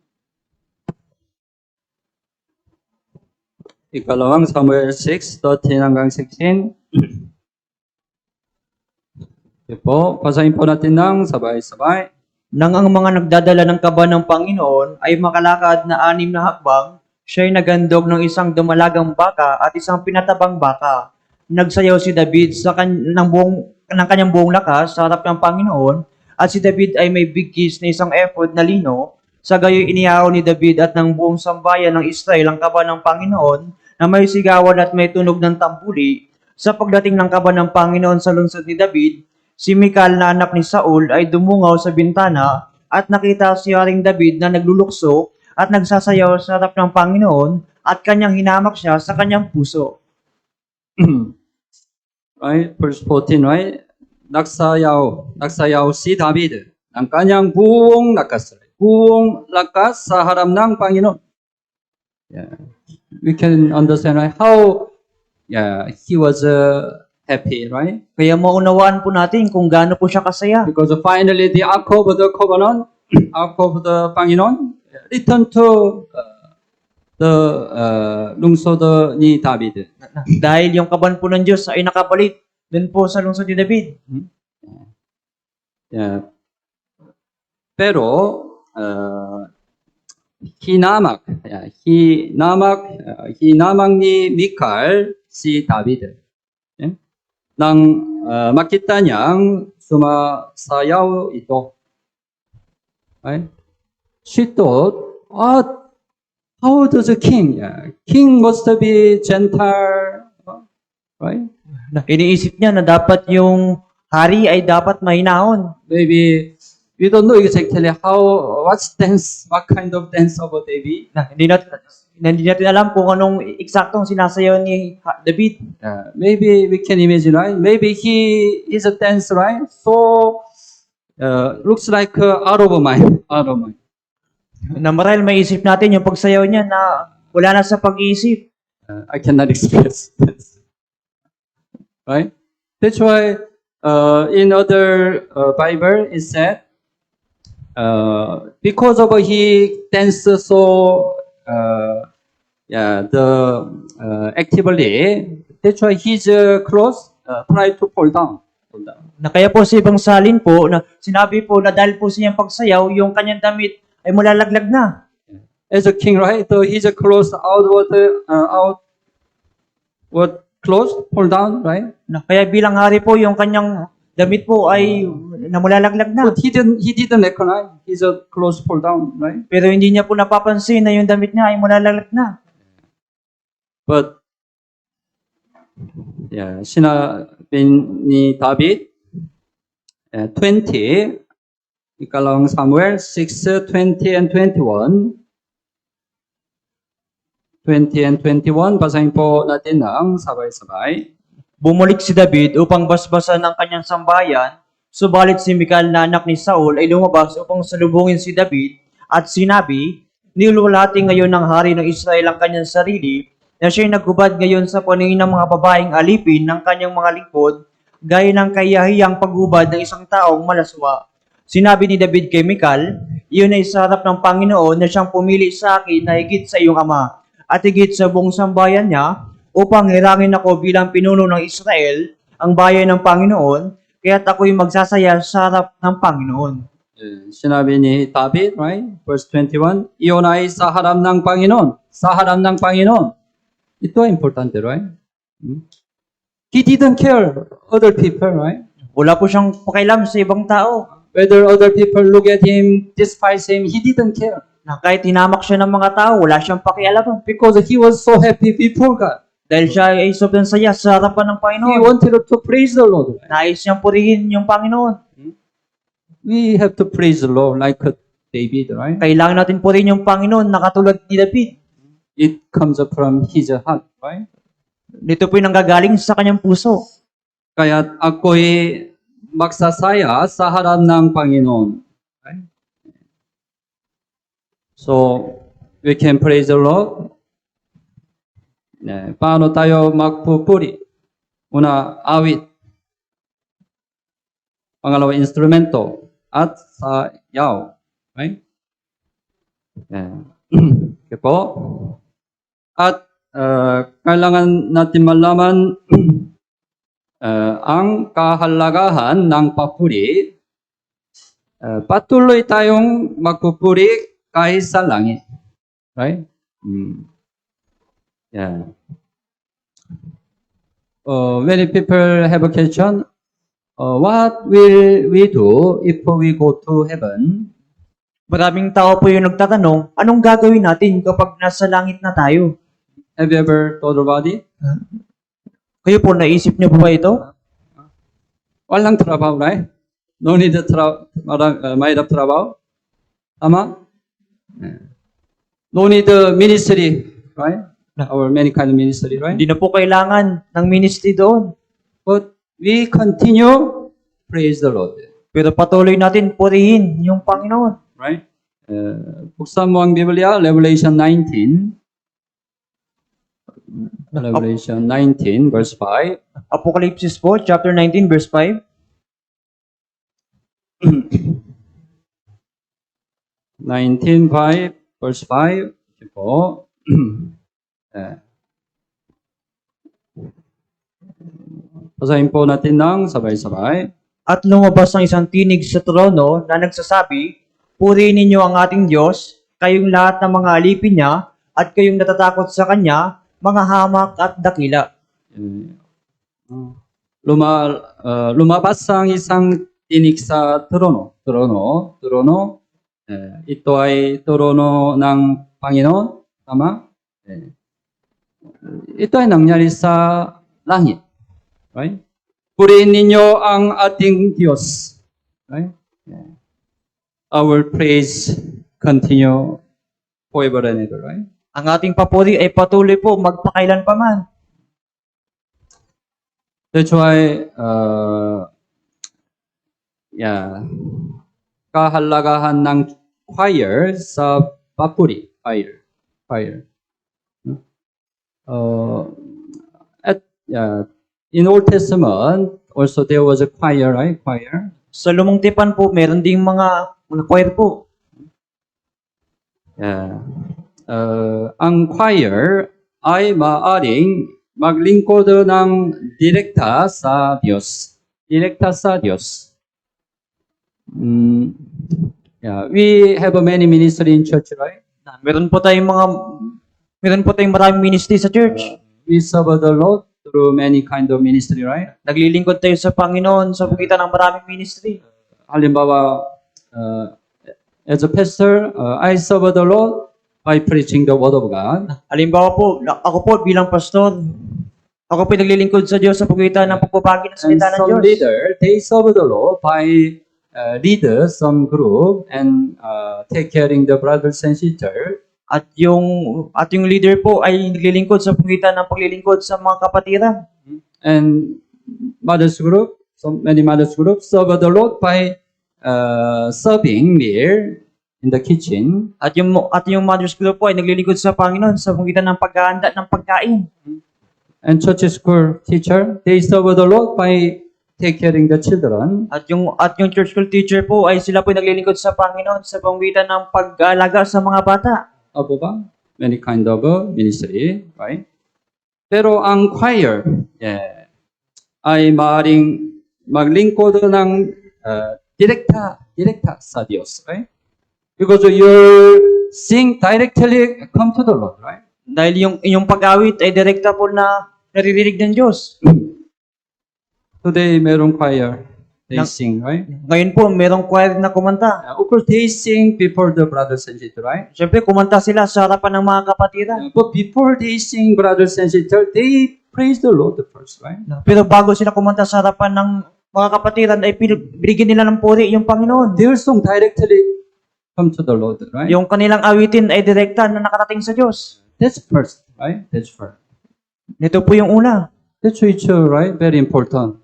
Ikalawang Samuel 6, 13 hanggang 16. Okay po, basahin po natin ng sabay-sabay. Nang ang mga nagdadala ng kaba ng Panginoon ay makalakad na 6 na hakbang, siya'y nagandog ng isang dumalagang baka at isang pinatabang baka. Nagsayaw si David ng kanyang buong lakas sa harap ng Panginoon, at si David ay may bigkis na isang ephod na lino. Sa gayoy inihaw ni David at ng buong sambayan ng Israel ang kaba ng Panginoon na may sigawan at may tunog ng tambuli. Sa pagdating ng kaba ng Panginoon sa lungsod ni David, si Mikal na anak ni Saul ay dumungaw sa bintana at nakita si Haring David na naglulukso at nagsasayaw sa harap ng Panginoon at kanyang hinamak siya sa kanyang puso. Right? Verse 14, right? Nagsayaw si David ng kanyang buong lakas sa harap ng Panginoon. Yeah. We can understand, right? How he was happy, right? Kaya maunawaan po natin kung gaano po siya kasaya. Because finally the Ark of the Covenant, Ark of the Panginoon, returned to the lungsod ni David. Dahil yung kaban po ng Diyos ay nakabalik dun po sa lungsod ni David. Yeah. Pero Hinamak, Hinamak ni Mikal si David. Nang makita niyang sumasayaw ito. Right? She thought, how does a king? King must be gentle, right? Iniisip niya na dapat yung hari ay dapat mahinahon. Maybe we don't know exactly what kind of dance of David. Hindi natin alam kung anong eksaktong sinasayaw ni David. Maybe we can imagine, right? Maybe he is a dancer, right? So looks like out of mind. Na marahil may isip natin yung pagsayaw niya na wala na sa pag-iisip. I cannot express this. Right? That's why in other Bible it said, because of he danced so actively, that's why his clothes try to fall down. Na kaya po sa ibang salin po, na sinabi po na dahil po sa iyang pagsayaw, yung kanyang damit ay malalaglag na. As a king, right? So his clothes outward clothes fall down, right? Na kaya bilang hari po, yung kanyang damit po ay namalalaglag na. But he didn't recognize his clothes fall down, right? Pero hindi niya po napapansin na yung damit niya ay malalaglag na. But sinabi ni David 20 ikalawang Samuel 6, 20 and 21 basahin po natin ng sabay-sabay. Bumalik si David upang basbasan ang kanyang sambayan, subalit si Mikal na anak ni Saul ay lumabas upang salubungin si David at sinabi, nilulati ngayon ng hari ng Israel ang kanyang sarili na siya'y naghubad ngayon sa paningin ng mga babaeng alipin ng kanyang mga lingkod, gaya ng kayahiyang paghubad ng isang taong malaswa. Sinabi ni David kay Mikal, iyon ay sa harap ng Panginoon na siyang pumili sa akin na higit sa iyong ama at higit sa buong sambayan niya upang hirangin ako bilang pinuno ng Israel, ang bayan ng Panginoon, kaya't ako'y magsasaya sa harap ng Panginoon. Sinabi ni David, right? Verse 21, iyon ay sa harap ng Panginoon. Sa harap ng Panginoon. Ito ay importante, right? He didn't care other people, right? Wala po siyang pakialam sa ibang tao. Whether other people look at him, despise him, he didn't care. Na kahit tinamak siya ng mga tao, wala siyang pakialam. Because he was so happy before God. Dahil siya ay sobrang saya sa harapan ng He Panginoon. wanted to praise the Lord. Nais niyang purihin yung Panginoon. We have to praise the Lord like David, right? Kailangan natin purihin yung Panginoon na katulad ni David. It comes from his heart, right? Dito po yung nanggagaling sa kanyang puso. Kaya ako'y magsasaya sa harap ng Panginoon. Right? So, we can praise the Lord. Paano tayo magpupuri? Una, awit. Pangalawa, instrumento. At sayaw. Right? Okay po. At kailangan natin malaman ang kahalagahan ng papuri. Patuloy tayong magpupuri kahit sa langit. Right? Yeah. Many people have a question. What will we do if we go to heaven? Maraming tao po yung nagtatanong, anong gagawin natin kapag nasa langit na tayo? Have you ever thought about it? Kayo po, naisip niyo po ba ito? Walang trabaho, right? No need to mahirap trabaho. Tama? No need ministry, right? Or many kind of ministry, right? Hindi na po kailangan ng ministry doon. But we continue praise the Lord, Pero patuloy natin purihin yung Panginoon. right? Buksan mo ang Biblia, Revelation 19. Revelation 19, verse 5. Apocalypse po, chapter 19, verse 5. 19:5, verse 5. Ito po. Basahin po natin ng sabay-sabay. At lumabas ang isang tinig sa trono na nagsasabi, purihin ninyo ang ating Diyos, kayong lahat ng mga alipin niya, at kayong natatakot sa kanya, mga hamak at dakila. lumabas ang isang tinik sa trono. Ito ay trono ng Panginoon, tama? Ito ay nangyari sa langit, right? Purihin ninyo ang ating Diyos, right? Our praise continue forever and ever, right? Ang ating papuri ay patuloy po magpakailan pa man. That's why, kahalagahan ng choir sa papuri, choir. In Old Testament, also there was a choir, right? Choir. Sa lumang tipan po, meron ding mga choir po. Ang choir ay maaaring maglingkod ng direkta sa Diyos. Direkta sa Diyos. We have many ministry in church, right? Meron po tayong maraming ministry sa church. We serve the Lord through many kind of ministry, right? Naglilingkod tayo sa Panginoon sa pagitan ng maraming ministry. Halimbawa, as a pastor, I serve the Lord by preaching the word of God. Halimbawa po, ako po bilang pastor, ako po naglilingkod sa Diyos sa pagitan ng pagpapagi ng And salita ng some Diyos. leader, they serve the Lord by lead some group and take caring the brothers and sisters. At yung leader po ay naglilingkod sa pagitan ng paglilingkod sa mga kapatiran. And mothers group, so many mothers groups serve the Lord by serving meal in the kitchen. At yung mother's group po ay naglilingkod sa Panginoon sa pagitan ng paghahanda ng pagkain. And church school teacher, they serve the Lord by take caring the children. At yung church school teacher po ay sila po naglilingkod sa Panginoon sa pagitan ng pag-aalaga sa mga bata. Opo ba? Many kind of ministry, right? Pero ang choir, ay maaaring maglingkod ng direkta sa Diyos, right? Because you sing directly come to the Lord, right? Dahil yung inyong pag-awit ay direkta po na naririnig ng Diyos. Today, merong choir. They Nang- sing, right? Ngayon po, merong choir na kumanta. Of course, they sing before the brothers and sisters, right? Siyempre, kumanta sila sa harapan ng mga kapatiran. But before they sing, brothers and sisters, they praise the Lord first, right? Pero bago sila kumanta sa harapan ng mga kapatiran, ay binigyan nila ng puri yung Panginoon. Their song directly come to the Lord, right? Yung kanilang awitin ay direkta na nakarating sa Diyos. That's first, right? That's first. Ito po yung una. That's ritual, right? Very important.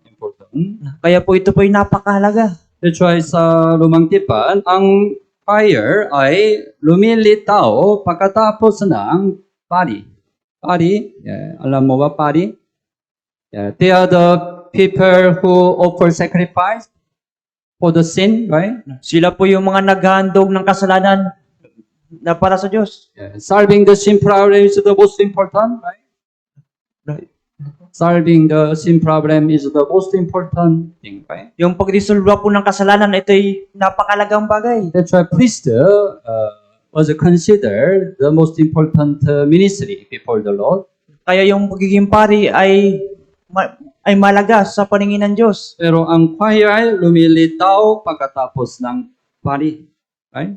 Kaya po ito po yung napakahalaga. That's why sa Lumang Tipan, ang fire ay lumilitaw pagkatapos ng pari. Pari, alam mo ba pari? They are the people who offer sacrifice for the sin, right? Sila po yung mga naghahandog ng kasalanan na para sa Diyos. Solving the sin problem is the most important, right? Solving the sin problem is the most important thing, right? Yung pagresolba po ng kasalanan, ito ay napakalagang bagay. That's why priest was considered the most important ministry before the Lord. Kaya yung pagiging pari ay malaga sa paningin ng Diyos. Pero ang choir ay lumilitaw pagkatapos ng pari, right?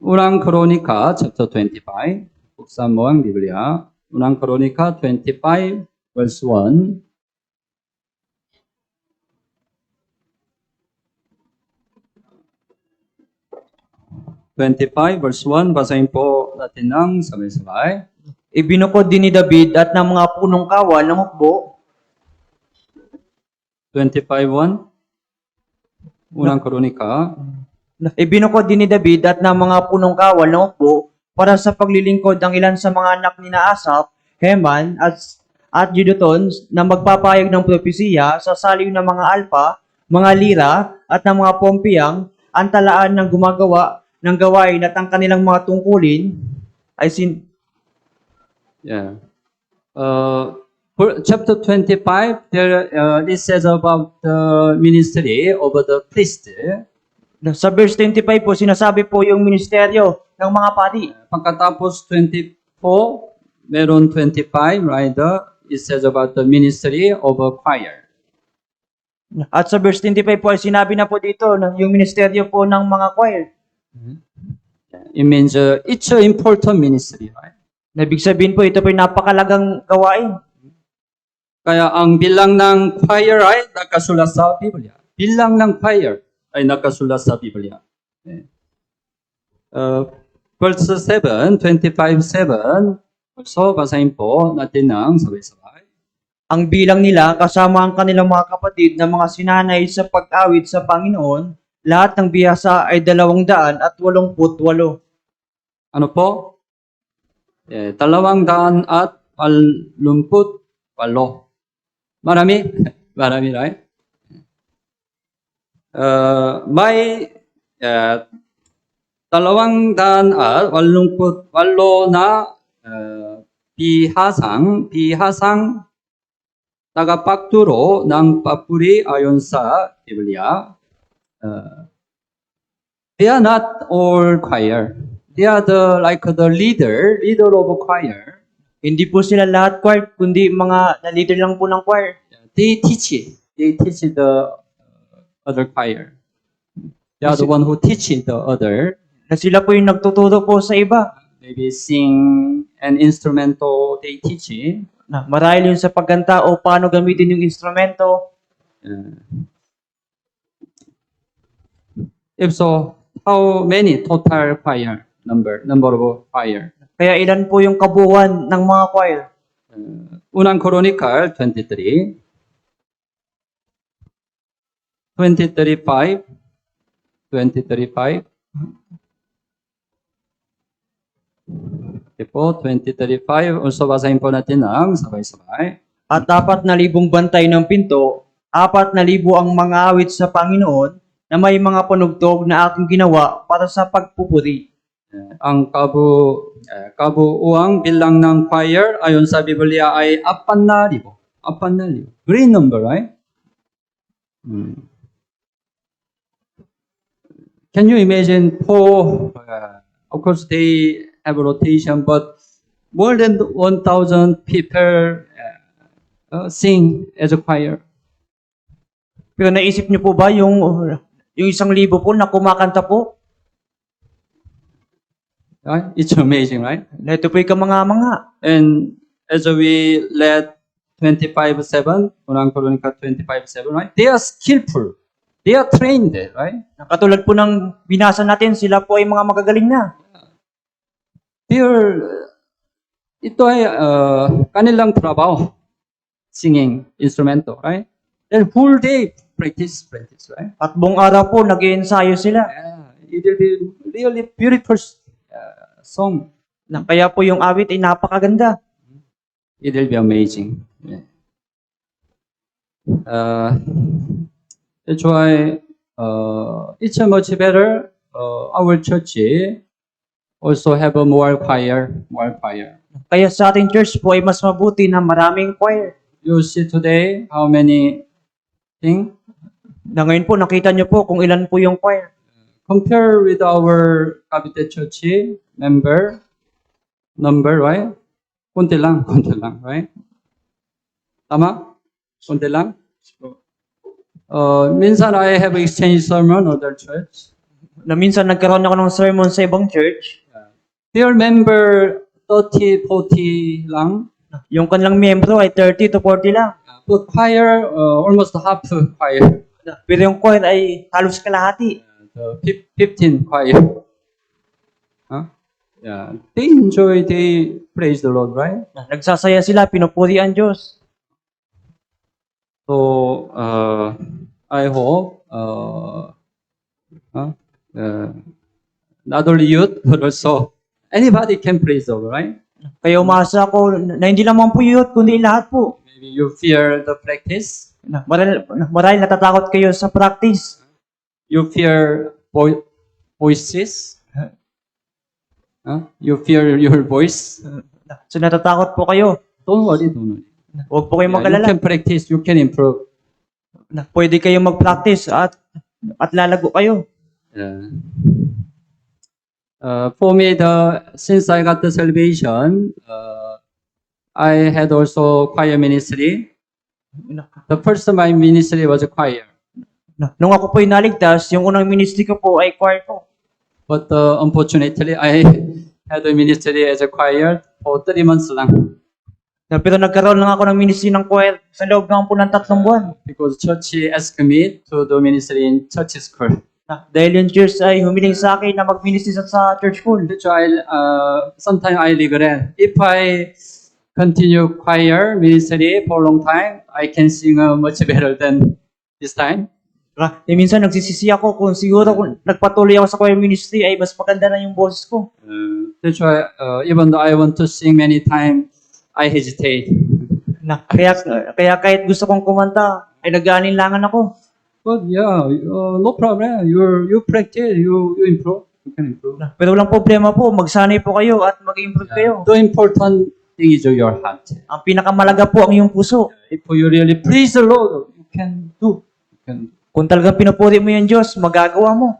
Unang Kronika, chapter 25, buksan mo ang Biblia. Unang Kronika 25, verse 1. Verse 1, basahin po natin ng sabay-sabay. Ibinukod din ni David at ng mga punong kawal ng hukbo. 25:1. Unang Kronika. Ibinukod din ni David at ng mga punong kawal ng hukbo para sa paglilingkod ang ilan sa mga anak ni Asaph, Heman at Jeduthun na magpapayag ng propesiya sa saliw ng mga alpa, mga lira at ng mga pompiyang ang talaan ng gumagawa ng gawain at ang kanilang mga tungkulin ay Chapter 25, there it says about the ministry of the priest. Sa verse 25 po, sinasabi po yung ministeryo ng mga pari. Pagkatapos 24, meron 25, right? It says about the ministry of a choir. At sa verse 25 po, ay sinabi na po dito na yung ministeryo po ng mga choir. It means it's an important ministry, right? Na ibig sabihin po, ito po yung napakalagang gawain. Kaya ang bilang ng choir ay nakasulat sa Biblia. Bilang ng choir ay nakasulat sa Biblia. Verse 7, 25:7. So, basahin po natin ng sabay-sabay. Ang bilang nila kasama ang kanilang mga kapatid na mga sinanay sa pag-awit sa Panginoon, lahat ng biyasa ay 288. Ano po? 288. Marami? Marami, right? May 288 na bihasang tagapagturo ng papuri ayon sa Biblia. They are not all choir. They are like the leader of choir. Hindi po sila lahat choir, kundi mga na-leader lang po ng choir. They teach the other choir. They are the one who teach the other. Na sila po yung nagtuturo po sa iba. Maybe sing an instrumental they teach. Na marahil yun sa pagkanta o paano gamitin yung instrumento. If so, how many total choir number of choir? Kaya ilan po yung kabuuan ng mga choir? Unang Chronicle 23, 2035, 2035. Okay po, 2035. Also, basahin po natin ang sabay-sabay. At 4,000 bantay ng pinto, 4,000 ang mga awit sa Panginoon na may mga panugtog na aking ginawa para sa pagpupuri. Ang kabuuang bilang ng choir ayon sa Biblia ay 4,000. 4,000. Great number, right? Can you imagine four? Of course, they have rotation, but more than 1,000 people sing as a choir. Pero naisip niyo po ba yung 1,000 po na kumakanta po? Right? It's amazing, right? Na ito po yung kamanga-manga. And as we read 25:7, unang Chronicle 25:7, right? They are skillful. They are trained, right? Katulad po ng binasa natin, sila po ay mga magagaling na. Ito ay kanilang trabaho, singing instrumento, right? Then whole day practice, right? At buong araw po, nag-iensayo sila. It will be really beautiful song. Na kaya po yung awit ay napakaganda. It will be amazing. Yeah. That's why it's much better. Our church also have a more choir. Kaya sa ating church po ay mas mabuti na maraming choir. You see today how many sing? Na ngayon po, nakita niyo po kung ilan po yung choir. Compare with our Cavite Church number, right? Kunti lang, right? Tama? Kunti lang? Minsan I have exchanged sermon other church. Na minsan nagkaroon ako ng sermon sa ibang church. Their member 30, 40 lang. Yung kanilang miyembro ay 30 to 40 lang. But choir, almost half choir. Pero yung choir ay halos kalahati. 15 choir. Yeah, they enjoy, they praise the Lord, right? Nagsasaya sila, pinupuri ang Diyos. So, I hope, not only youth, but also anybody can praise the Lord, right? Kaya umasa ako na hindi lamang po yun, kundi lahat po. Maybe you fear the practice. Marahil natatakot kayo sa practice. You fear voices. You fear your voice. So natatakot po kayo. Don't worry. Huwag po kayong You mag-alala. can practice, you can improve. Pwede kayong mag-practice at lalago kayo. For me, since I got the salvation, I had also choir ministry. The first my ministry was choir, Nung ako po naligtas, yung unang ministry ko po ay choir po. but unfortunately, I had a ministry as a choir for 3 months lang Pero nagkaroon lang ako ng ministry ng choir sa loob naman po ng 3 buwan. because church asked me to do ministry in church school. Dahil yung church ay humiling sa akin na mag-ministry sa church school. So sometimes I regret if I continue choir ministry for a long time, I can sing much better than this time. Minsan nagsisisi ako kung siguro kung nagpatuloy ako sa choir ministry ay mas maganda na yung boses ko. That's why even though I want to sing many times, I hesitate. Kaya kahit gusto kong kumanta, ay nag-aalinlangan ako. But yeah, no problem. You practice, you improve. You can improve. Pero walang problema po, magsanay po kayo at mag-improve kayo. The important thing is your heart. Ang pinakamalaga po ang iyong puso. If you really please the Lord, you can do. You can. Kung talagang pinupuri mo yung Diyos, magagawa mo.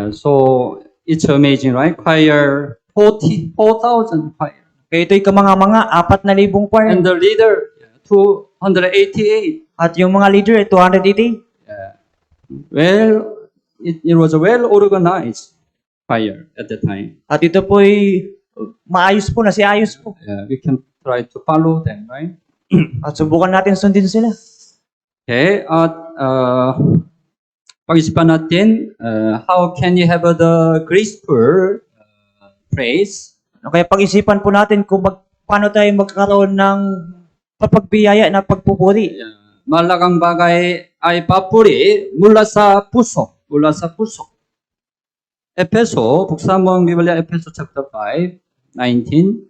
So it's amazing, right? Choir 4,000 choir, Kaya ito'y kamanga-manga, 4,000 choir. and the leader 288. At yung mga leader ay 280. Well, it was a well organized choir at the time. At ito po'y maayos po, nasiayos po. We can try to follow them, right? At subukan natin sundin sila. Okay, pag-isipan natin, how can you have the graceful praise? Kaya pag-isipan po natin kung paano tayo magkaroon ng papagbiyaya na pagpupuri. Malagang bagay ay papuri mula sa puso. Mula sa puso. Efeso, buksan mo ang Biblia, Efeso chapter 5, 19.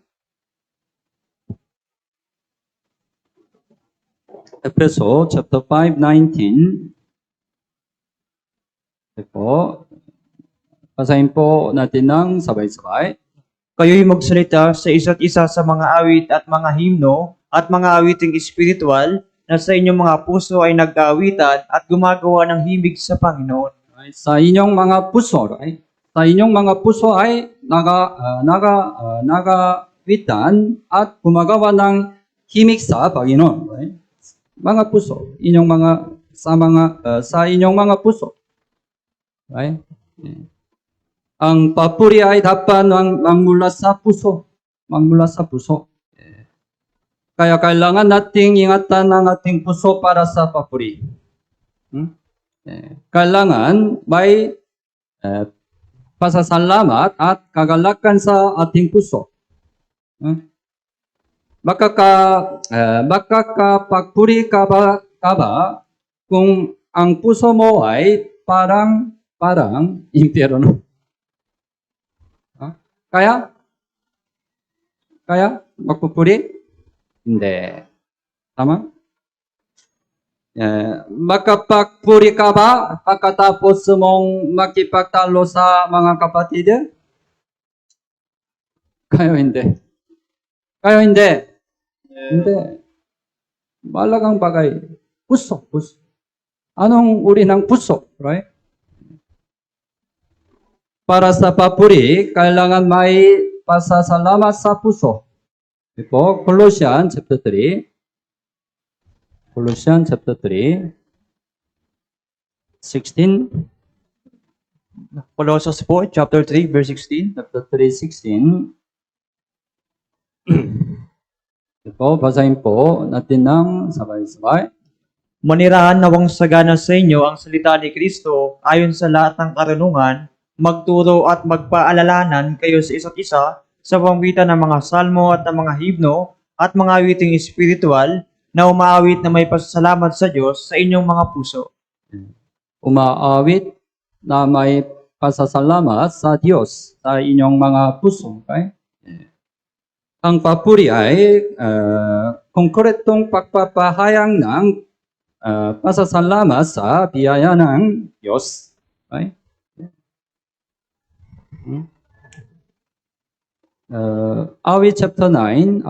Efeso chapter 5, 19. Ito, basahin po natin ng sabay-sabay. Kayo'y magsalita sa isa't isa sa mga awit at mga himno at mga awiting espiritual na sa inyong mga puso ay nag-aawitan at gumagawa ng himig sa Panginoon. Right? Sa inyong mga puso, right? Sa inyong mga puso ay nagawitan at gumagawa ng himig sa Panginoon. Right? Mga puso, sa inyong mga puso. Right? Ang papuri ay dapat magmula sa puso. Magmula sa puso. Kaya kailangan nating ingatan ang ating puso para sa papuri. Kailangan may pasasalamat at kagalakan sa ating puso. Makakapagpuri ka ba kung ang puso mo ay parang impyerno? Kaya magpupuri? Hindi. Tama? Makapagpuri ka ba pagkatapos mong makipagtalo sa mga kapatid? Kayo hindi. Hindi. Malagang bagay. Puso. Anong uri ng puso? Right? Para sa papuri, kailangan may pasasalamat sa puso. Ito, Colossians chapter 3. Colossians chapter 3, 16. Colossians po, chapter 3, verse 16. Chapter 3, 16. Ito, basahin po natin ng sabay-sabay. Manirahan nawang sagana sa inyo ang salita ni Kristo ayon sa lahat ng karunungan, magturo at magpaalalahanan kayo sa isa't isa sa pamamagitan ng mga salmo at ng mga himno at mga awiting espiritual na umaawit na may pasasalamat sa Diyos sa inyong mga puso. Umaawit na may pasasalamat sa Diyos sa inyong mga puso. Okay? Ang papuri ay konkretong pagpapahayag ng pasasalamat sa biyaya ng Diyos. Okay? Awit chapter 9,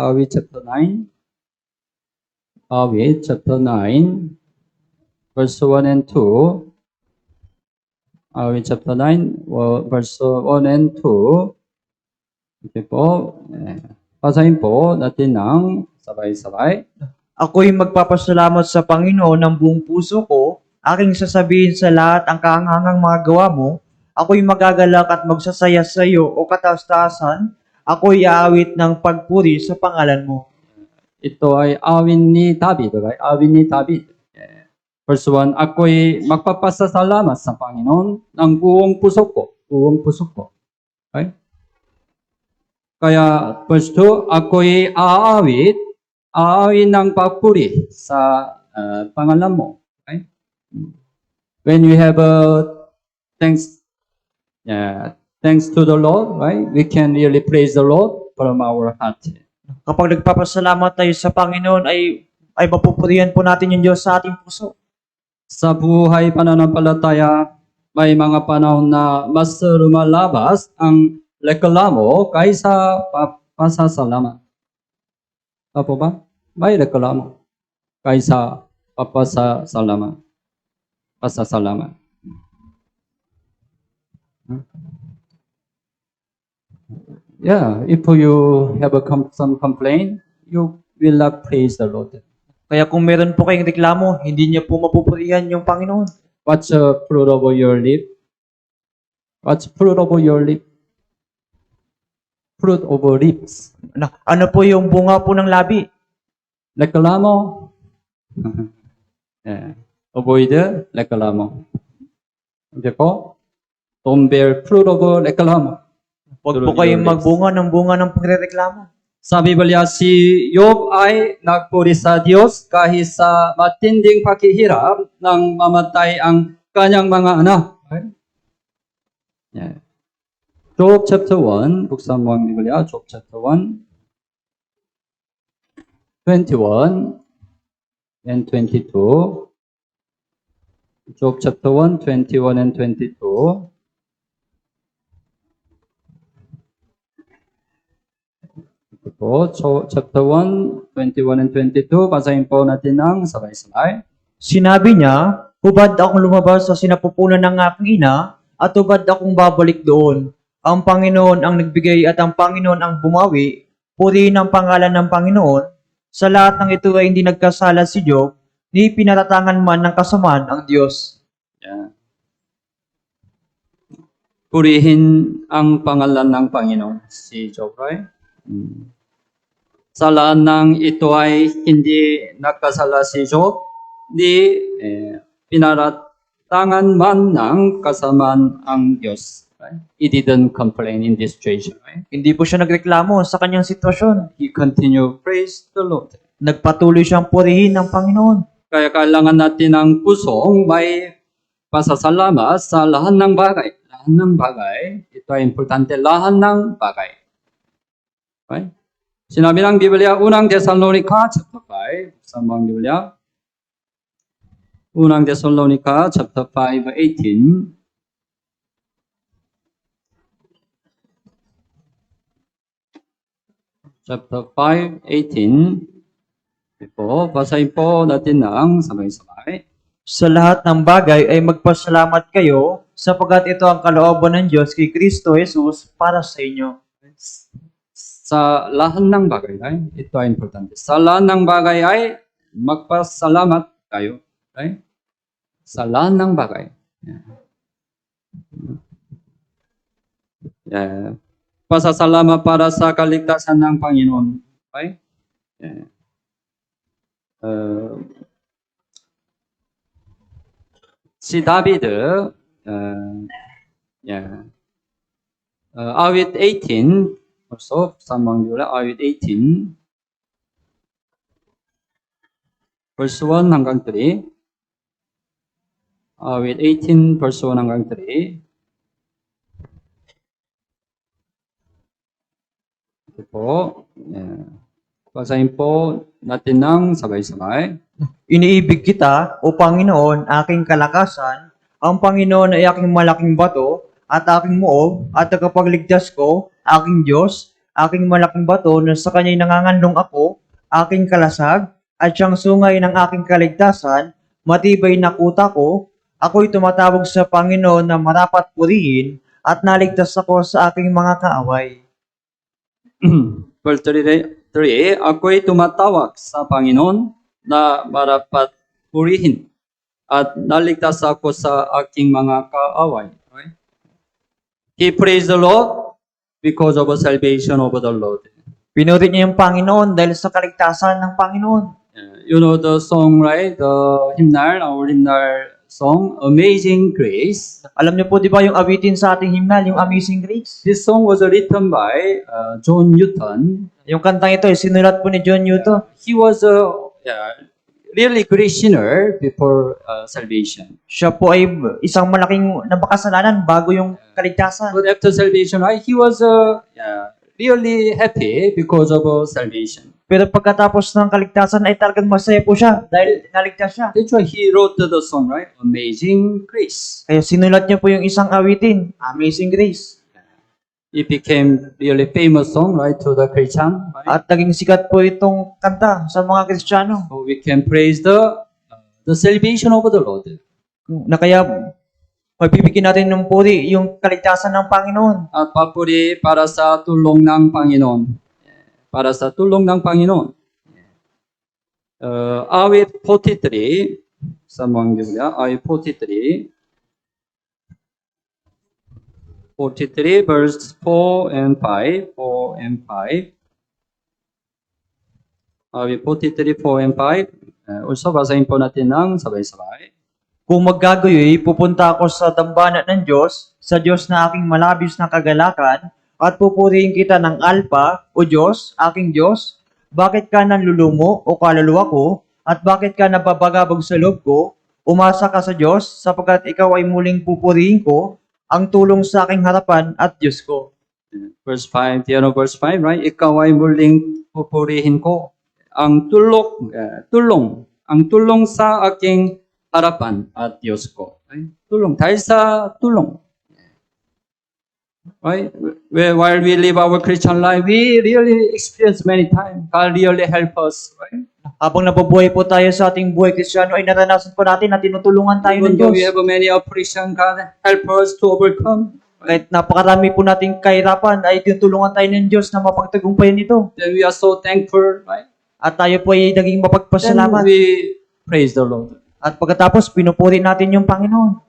verse 1 and 2. Awit chapter 9, verse 1 and 2. Ito po, basahin po natin ng sabay-sabay. Ako'y magpapasalamat sa Panginoon ng buong puso ko, aking sasabihin sa lahat ang kaanghangang mga gawa mo, ako'y magagalak at magsasaya sa iyo o kataas-taasan, ako'y aawit ng pagpuri sa pangalan mo. Ito ay awin ni David, right? Awin ni David. Verse 1, ako'y magpapasalamat sa Panginoon ng buong puso ko. Buong puso ko. Okay? Kaya verse 2, ako'y aawit ng pagpuri sa pangalan mo. Okay? When we have thanks to the Lord, right? We can really praise the Lord from our heart. Kapag nagpapasalamat tayo sa Panginoon, ay mapupurihan po natin yung Diyos sa ating puso. Sa buhay pananampalataya, may mga panahon na mas lumalabas ang reklamo kaysa pasasalamat. Apo ba? May reklamo kaysa pasasalamat. Pasasalamat. Yeah, if you have some complaint, you will not praise the Lord. Kaya kung meron po kayong reklamo, hindi niya po mapupurihan yung Panginoon. What's the fruit of your lip? What's fruit of your lip? Fruit of lips. Ano po yung bunga po ng labi? Reklamo. Yeah. Avoid reklamo. Hindi po? Don't bear fruit of reklamo. Huwag po kayong magbunga ng pagrereklamo. Sa Biblia, si Job ay nagpuri sa Diyos kahit sa matinding paghihirap nang mamatay ang kanyang mga anak. Okay? Yeah. Job chapter 1, buksan mo ang Biblia, Job chapter 1, 21 and 22. Job chapter 1, 21 and 22. Ito po, chapter 1, 21 and 22. Basahin po natin ng sabay-sabay. Sinabi niya, hubad akong lumabas sa sinapupunan ng aking ina, at hubad akong babalik doon. Ang Panginoon ang nagbigay at ang Panginoon ang bumawi. Purihin ang pangalan ng Panginoon. Sa lahat ng ito ay hindi nagkasala si Job, ni pinaratangan man ng kasamaan ang Diyos. Yeah. Purihin ang pangalan ng Panginoon, si Job, right? Sa lahat ng ito ay hindi nagkasala si Job, di pinaratangan man ng kasamaan ang Diyos. Right? He didn't complain in this situation. Right? Hindi po siya nagreklamo sa kanyang sitwasyon. He continued praise the Lord. Nagpatuloy siyang purihin ng Panginoon. Kaya kailangan natin ng pusong may pasasalamat sa lahat ng bagay. Lahat ng bagay, ito ay importante, lahat ng bagay. Okay? Sinabi ng Biblia, unang Thessalonica chapter 5, sa mga Biblia, unang Thessalonica chapter 5, 18. Chapter 5, 18. Ito, basahin po natin ng sabay-sabay. Sa lahat ng bagay ay magpasalamat kayo, sapagkat ito ang kalooban ng Diyos kay Kristo Jesus para sa inyo. Sa lahat ng bagay, right? Ito ay importante. Sa lahat ng bagay ay magpasalamat kayo. Right? Sa lahat ng bagay. Yeah. Pasasalamat para sa kaligtasan ng Panginoon. Okay? Yeah. Si David, awit 18, also, sa mga Biblia, awit 18, verse 1 hanggang 3. Awit 18, verse 1 hanggang 3. Ito po. Basahin po natin ng sabay-sabay. Iniibig kita, O Panginoon, aking kalakasan. Ang Panginoon ay aking malaking bato at aking muog at tagapagligtas ko, aking Diyos, aking malaking bato na sa kanya'y nangangandong ako, aking kalasag, at siyang sungay ng aking kaligtasan, matibay na kuta ko, Ako'y tumatawag sa Panginoon na marapat purihin at naligtas ako sa aking mga kaaway. Verse 33, ako'y tumatawag sa Panginoon na marapat purihin at naligtas ako sa aking mga kaaway. Right? He praised the Lord because of the salvation of the Lord. Pinuri niya yung Panginoon dahil sa kaligtasan ng Panginoon. You know the song, right? The hymnal, our hymnal song, Amazing Grace. Alam niyo po, di ba yung awitin sa ating hymnal, yung Amazing Grace? This song was written by John Newton. Yung kantang ito, sinulat po ni John Newton. He was a really great sinner before salvation. Siya po ay isang malaking nabakasalanan bago yung kaligtasan. But after salvation, right, he was really happy because of salvation. Pero pagkatapos ng kaligtasan ay talagang masaya po siya dahil naligtas siya. That's why he wrote the song, right? Amazing Grace. Kaya sinulat niya po yung isang awitin, Amazing Grace. It became really famous song, right, to the Christian. Right? At naging sikat po itong kanta sa mga Kristiyano. So we can praise the salvation of the Lord. Na kaya magbibigyan natin ng puri yung kaligtasan ng Panginoon. At papuri para sa tulong ng Panginoon. Para sa tulong ng Panginoon. Awit 43, sa mga Biblia, awit 43, 43 verse 4 and 5, 4 and 5. Awit 43, 4 and 5. Also, basahin po natin ng sabay-sabay. Kung magkagayoy, pupunta ako sa dambana ng Diyos, sa Diyos na aking malabis na kagalakan, at pupurihin kita ng Alpha, o Diyos, aking Diyos. Bakit ka nanlulumo o kaluluwa ko? At bakit ka nababagabag sa loob ko? Umasa ka sa Diyos, sapagkat ikaw ay muling pupurihin ko, ang tulong sa aking harapan at Diyos ko. Verse 5, verse 5, right? Ikaw ay muling pupurihin ko. Ang tulong sa aking harapan at Diyos ko. Right? Tulong, dahil sa tulong. Right? While we live our Christian life, we really experience many times. God really help us. Right? Habang nabubuhay po tayo sa ating buhay Kristiyano, ay naranasan po natin na tinutulungan tayo Even ng though Diyos. we have many affliction, God help us to overcome. Kahit napakarami po nating kahirapan, ay tinutulungan tayo ng Diyos na mapagtagumpayan ito. Then we are so thankful. Right? At tayo po ay naging Then mapagpasalamat. we praise the Lord. At pagkatapos, pinupuri natin yung Panginoon.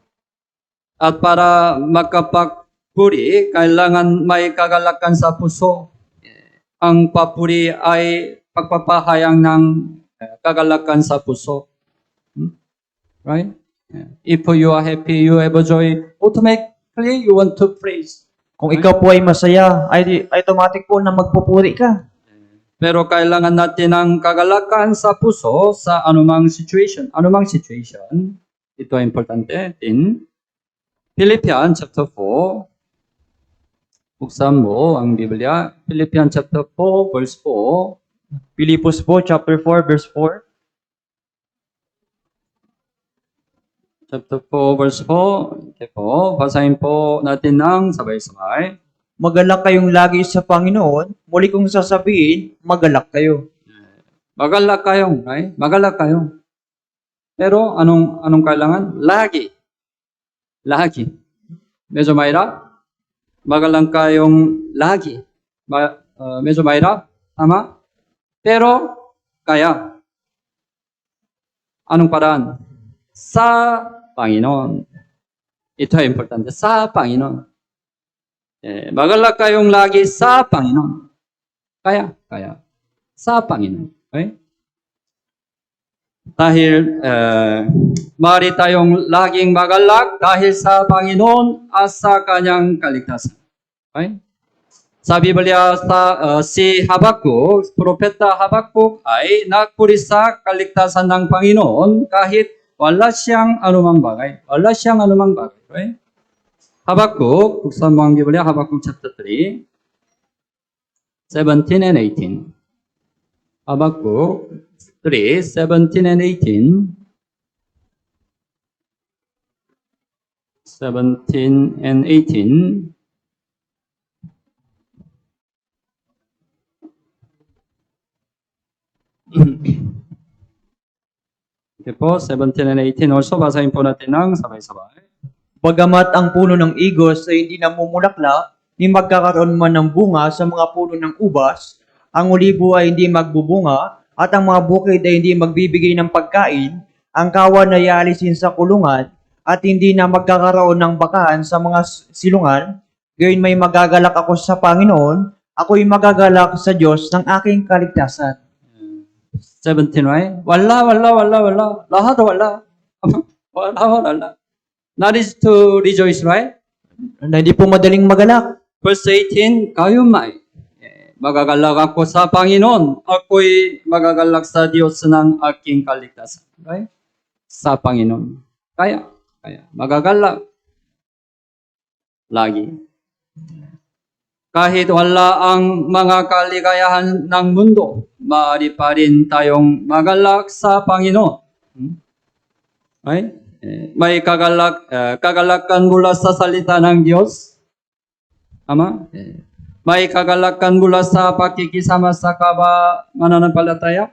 At para makapagpuri, kailangan may kagalakan sa puso. Ang papuri ay pagpapahayag ng kagalakan sa puso. Right? If you are happy, you have a joy, automatically you want to praise. Kung ikaw po ay masaya, ay automatic po na magpupuri ka. Pero kailangan natin ng kagalakan sa puso sa anumang situation. Anumang situation, ito ay importante. In Philippians chapter 4, buksan mo ang Biblia. Philippians chapter 4, verse 4. Pilipos po, chapter 4, verse 4. Chapter 4, verse 4. Okay po, basahin po natin ng sabay-sabay. Magalak kayong lagi sa Panginoon. Muli kong sasabihin, magalak kayo. Magalak kayo, right? Magalak kayo. Pero anong kailangan? Lagi. Lagi. Medyo mahirap? Magalak kayong lagi. Medyo mahirap? Tama? Pero kaya. Anong paraan? Sa Panginoon. Ito ay importante. Sa Panginoon. Magalak kayong lagi sa Panginoon. Kaya. Sa Panginoon. Okay? Dahil maaari tayong laging magalak dahil sa Panginoon at sa Kanyang kaligtasan. Okay? Sa Biblia, si Habakuk, Propeta Habakuk ay nagpuri sa kaligtasan ng Panginoon kahit wala siyang anumang bagay. Wala siyang anumang bagay. Okay? Habakuk, buksan mo ang Biblia, Habakuk chapter 3, 17 and 18. Habakuk 3, 17 and 18. 17 and 18. po, 17 and 18 also, basahin po natin ng sabay-sabay. Bagamat ang puno ng igos ay hindi namumulaklak, ni magkakaroon man ng bunga sa mga puno ng ubas, ang olibo ay hindi magbubunga, at ang mga bukid ay hindi magbibigay ng pagkain, ang kawan ay aalisin sa kulungan, at hindi na magkakaroon ng bakahan sa mga silungan, gayon may magagalak ako sa Panginoon, ako'y magagalak sa Diyos ng aking kaligtasan. 17, right? Wala. Lahat wala. Wala. That is to rejoice, right? Na hindi po madaling magalak. Verse 18, kayo may. Magagalak ako sa Panginoon. Ako'y magagalak sa Diyos ng aking kaligtasan. Right? Sa Panginoon. Kaya. Magagalak. Lagi. Kahit wala ang mga kaligayahan ng mundo, maaari pa rin tayong magalak sa Panginoon. Right? May kagalakan mula sa salita ng Diyos. Ama? May kagalakan mula sa pakikisama sa mananampalataya.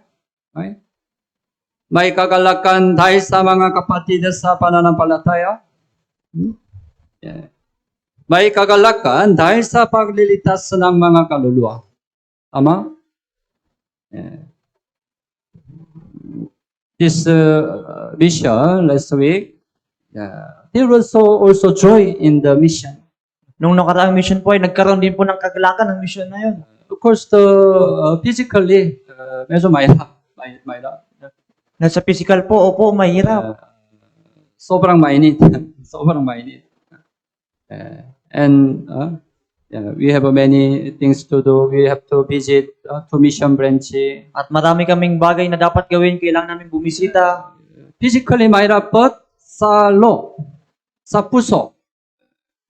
Right? May kagalakan dahil sa mga kapatid sa pananampalataya. Yeah. May kagalakan dahil sa paglilitas ng mga kaluluwa. Ama? Yeah. This mission last week, there was also joy in the mission. Nung nakaraang mission po ay nagkaroon din po ng kagalakan ng mission na yun. Of course, physically, medyo mahirap. Nasa physical po, opo, mahirap. Sobrang mainit. Sobrang mainit. And we have many things to do. We have to visit to mission branch. At marami kaming bagay na dapat gawin, kailangan namin bumisita. Physically mahirap, but sa loob, sa puso,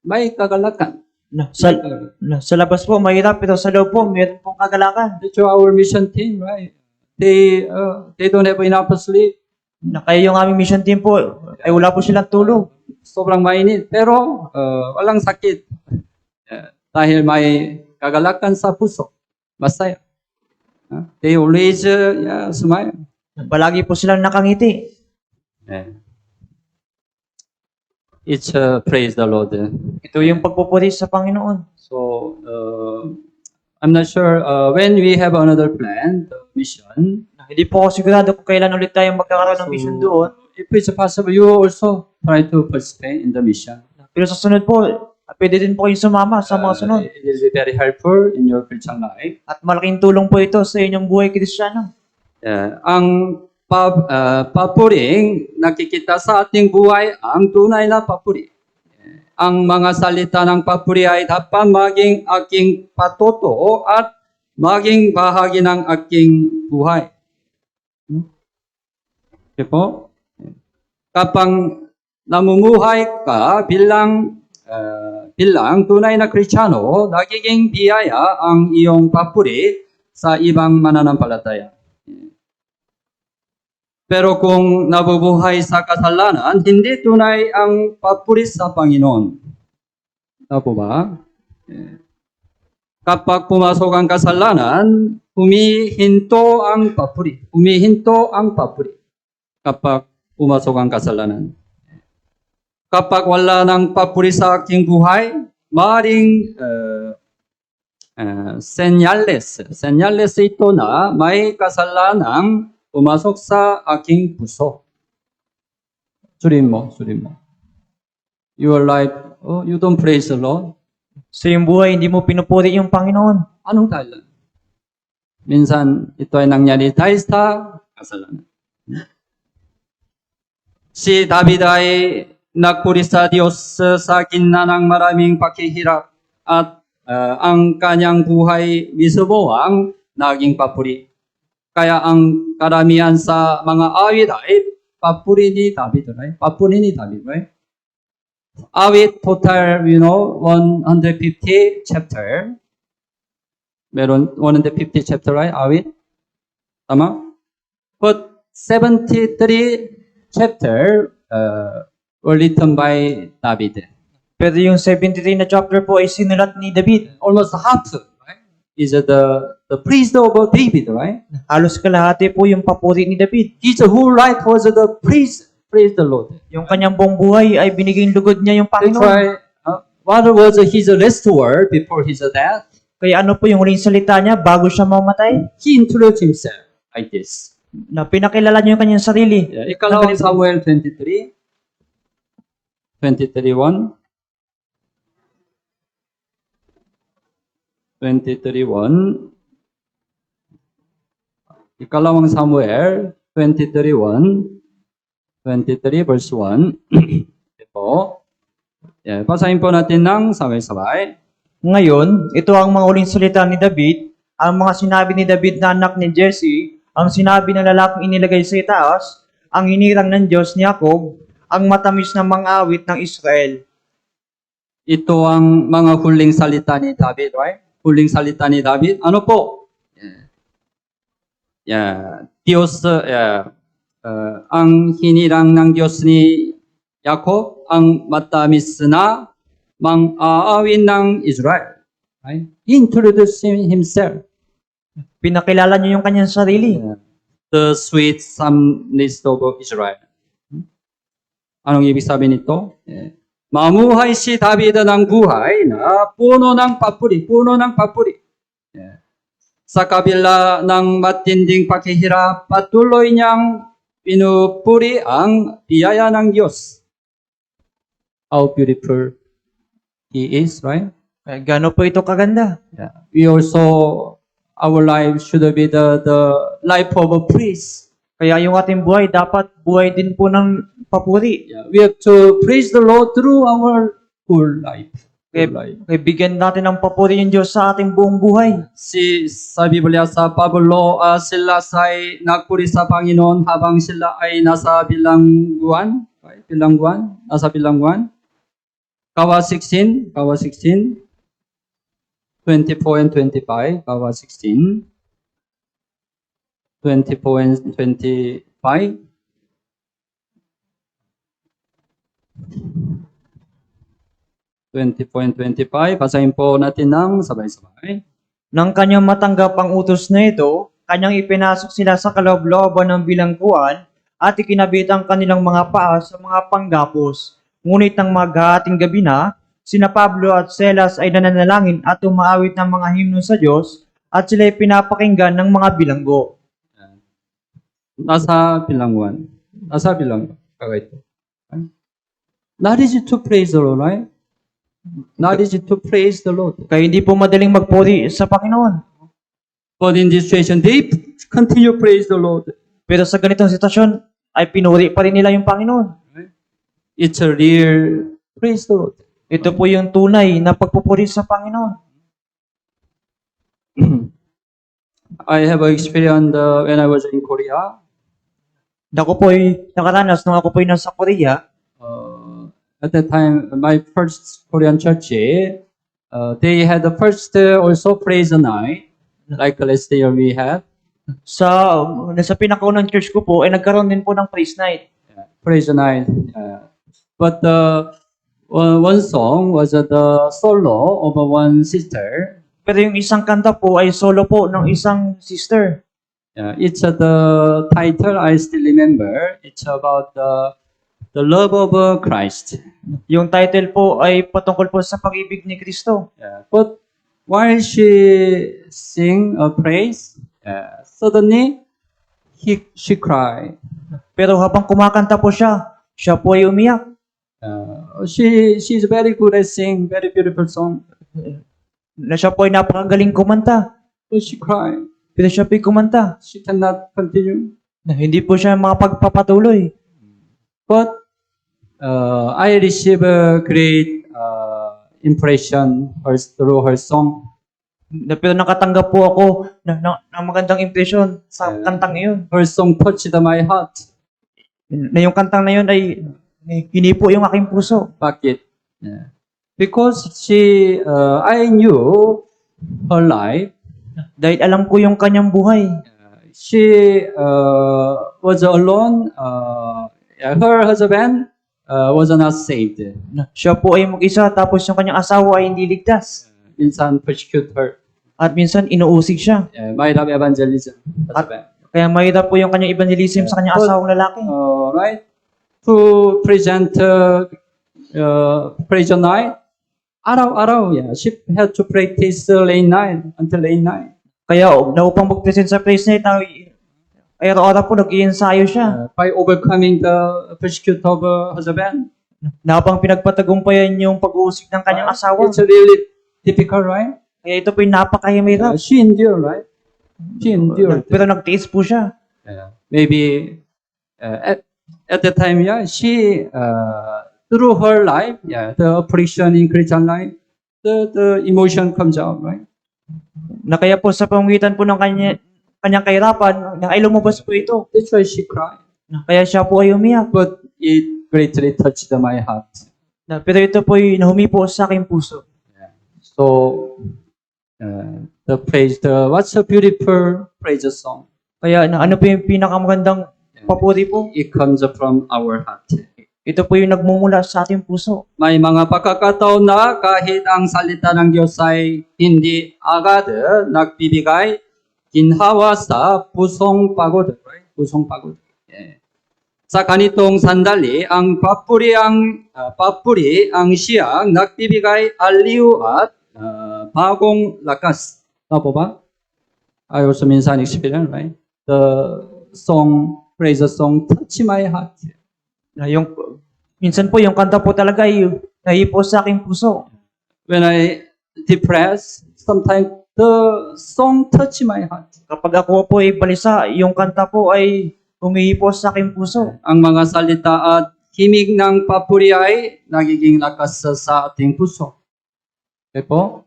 may kagalakan. Sa labas po, mahirap. Pero sa loob po, mayroon pong kagalakan. That's our mission team, right? They don't have enough sleep. Kaya yung aming mission team po, ay wala po silang tulog. Sobrang mainit, pero walang sakit. Dahil may kagalakan sa puso. Masaya. They always smile. Palagi po silang nakangiti. It's praise the Lord. Ito yung pagpupuri sa Panginoon. So, I'm not sure when we have another plan, the mission. Hindi po ako sigurado kung kailan ulit tayo magkakaroon ng mission doon. If it's possible, you also try to participate in the mission. Pero sa sunod po, pwede din po kayong sumama sa mga sunod. It will be very helpful in your Christian life. At malaking tulong po ito sa inyong buhay Kristiyano. Ang papuring nakikita sa ating buhay ang tunay na papuri. Ang mga salita ng papuri ay dapat maging aking patuto at maging bahagi ng aking buhay. Okay po? Kapag namumuhay ka bilang tunay na Kristiyano, nagiging biyaya ang iyong papuri sa ibang mananampalataya. Pero kung nabubuhay sa kasalanan, hindi tunay ang papuri sa Panginoon. Tama ba? Kapag pumasok ang kasalanan, humihinto ang papuri. Kapag pumasok ang kasalanan. Kapag wala ng papuri sa aking buhay, maaaring senyales ito na may kasalanang pumasok sa aking puso. Surin mo. Your life, you don't praise the Lord. Sa iyong buhay, hindi mo pinupuri yung Panginoon. Anong dahilan? Minsan, ito ay nangyari dahil sa kasalanan. Si David ay nagpuri sa Diyos sa gitna ng maraming paghihirap at ang kanyang buhay mismo ang naging papuri. Kaya ang karamihan sa mga awit ay papuri ni David, right? Right? Awit total, 150 chapter. Meron 150 chapter, right? Awit. Tama? But 73 chapter were written by David. Pero yung 73 na chapter po ay sinulat ni David. Almost half, right? Is the the priest of David, right? Halos kalahati po yung papuri ni David. His whole life was the praise the Lord. Yung kanyang buong buhay ay biniging lugod niya yung That's Panginoon. why, what was his last word before his death? Kaya ano po yung huling salita niya bago siya mamatay? He introduced himself like this. Na pinakilala niya yung kanyang sarili. Ikalawang Samuel 23, 23:1. 23:1. Ikalawang Samuel 23:1. 23 verse 1. Ito. Basahin po natin ng sabay-sabay. Ngayon, ito ang mga huling salita ni David, ang mga sinabi ni David na anak ni Jesse, ang sinabi ng lalaking inilagay sa itaas, ang hinirang ng Diyos ni Jacob, ang matamis na mga awit ng Israel. Ito ang mga huling salita ni David, right? Huling salita ni David. Ano po? Diyos, ang hinirang ng Diyos ni Jacob, ang matamis na mang-aawin ng Israel. Right? He introduced himself. Pinakilala niya yung kanyang sarili. The sweet psalmist of Israel. Anong ibig sabihin nito? Mamuhay si David ng buhay na puno ng papuri. Sa kabila ng matinding paghihirap, patuloy niyang pinupuri ang biyaya ng Diyos. How beautiful He is, right? Gano po ito kaganda. We also, our life should be the life of a praise. Kaya yung ating buhay, dapat buhay din po ng papuri. We have to praise the Lord through our whole life. Kaya bigyan natin ng papuri yung Diyos sa ating buong buhay. Sa Biblia sa Pablo, sila ay nagpuri sa Panginoon habang sila ay nasa bilangguan. Nasa bilangguan. Kawa 16, 24 and 25, Kawa 16, 24 and 25. Basahin po natin ng sabay-sabay. Nang kanyang matanggap ang utos na ito, kanyang ipinasok sila sa kaloob-looban ng bilangguan at ikinabit ang kanilang mga paa sa mga panggapos. Ngunit nang maghahating gabi na, sina Pablo at Silas ay nananalangin at umaawit ng mga himno sa Diyos at sila ay pinapakinggan ng mga bilanggo. Nasa bilangguan. Kaya ito. Not easy to praise the Lord, right? Not easy to praise the Lord. Kaya hindi po madaling magpuri sa Panginoon. But in this situation, they continue praise the Lord. Pero sa ganitong sitwasyon, ay pinuri pa rin nila yung Panginoon. It's a real praise the Lord. Ito po yung tunay na pagpupuri sa Panginoon. I have experience when I was in Korea. Ako po ay nakaranas nung ako po ay nasa Korea. At that time, my first Korean church, they had the first also praise night, like last year we had. Nasa pinakaunang church ko po, ay nagkaroon din po ng praise night. Praise night. But one song was the solo of one sister. Pero yung isang kanta po ay solo po ng isang sister. It's the title I still remember. It's about the love of Christ. Yung title po ay patungkol po sa pag-ibig ni Kristo. But while she sing a praise, suddenly she cried. Pero habang kumakanta po siya po ay umiyak. She's very good at sing, very beautiful song. Na siya po ay napakagaling kumanta. But she cried. Pero siya po ay kumanta. She cannot continue. Na hindi po siya makapagpapatuloy. But I receive a great impression through her song. Pero nakatanggap po ako ng magandang impression sa kantang iyon. Her song touched my heart. Na yung kantang na yun ay hinipo yung aking puso. Bakit? Because I knew her life. Dahil alam ko yung kanyang buhay. She was alone. Her husband was not saved. Siya po ay mag-isa tapos yung kanyang asawa ay hindi ligtas. Minsan persecute her. At minsan inuusig siya. might have evangelism. husband. Kaya mahirap po yung kanyang evangelism sa kanyang asawang lalaki. Right? To present praise night. Araw-araw, she had to practice late night until late night. Kaya na upang mag-present sa praise night, ay araw-araw po nag-iensayo siya. By overcoming the persecute of husband. Na upang pinagpatagumpayan yung pag-uusig ng kanyang asawa. It's really difficult, right? Kaya ito po yung napakahirap. She endured, right? She endured. Pero nagtiis po siya. Maybe at the time, she through her life, the affliction in Christian life, the emotion comes out, right? Na kaya po sa pamamagitan po ng kanyang kahirapan, ay lumabas po ito. That's why she cried. Kaya siya po ay umiyak. But it greatly touched my heart. Pero ito po ay nahumi po sa aking puso. So what's a beautiful praise song? Kaya ano po yung pinakamagandang papuri po? It comes from our heart. Ito po yung nagmumula sa ating puso. May mga pagkakataon na kahit ang salita ng Diyos ay hindi agad nagbibigay ginhawa sa pusong pagod. Right? Pusong pagod. Sa ganitong sandali, ang papuri ang siyang nagbibigay aliw at bagong lakas. Tama ba? I also minsan experience, right? The song, praise song, touch my heart. Minsan po yung kanta po talaga ay nahipo sa aking puso. When I depressed, sometimes the song touch my heart. Kapag ako po ay balisa, yung kanta po ay humihipo sa aking puso. Ang mga salita at himig ng papuri ay nagiging lakas sa ating puso. Okay po?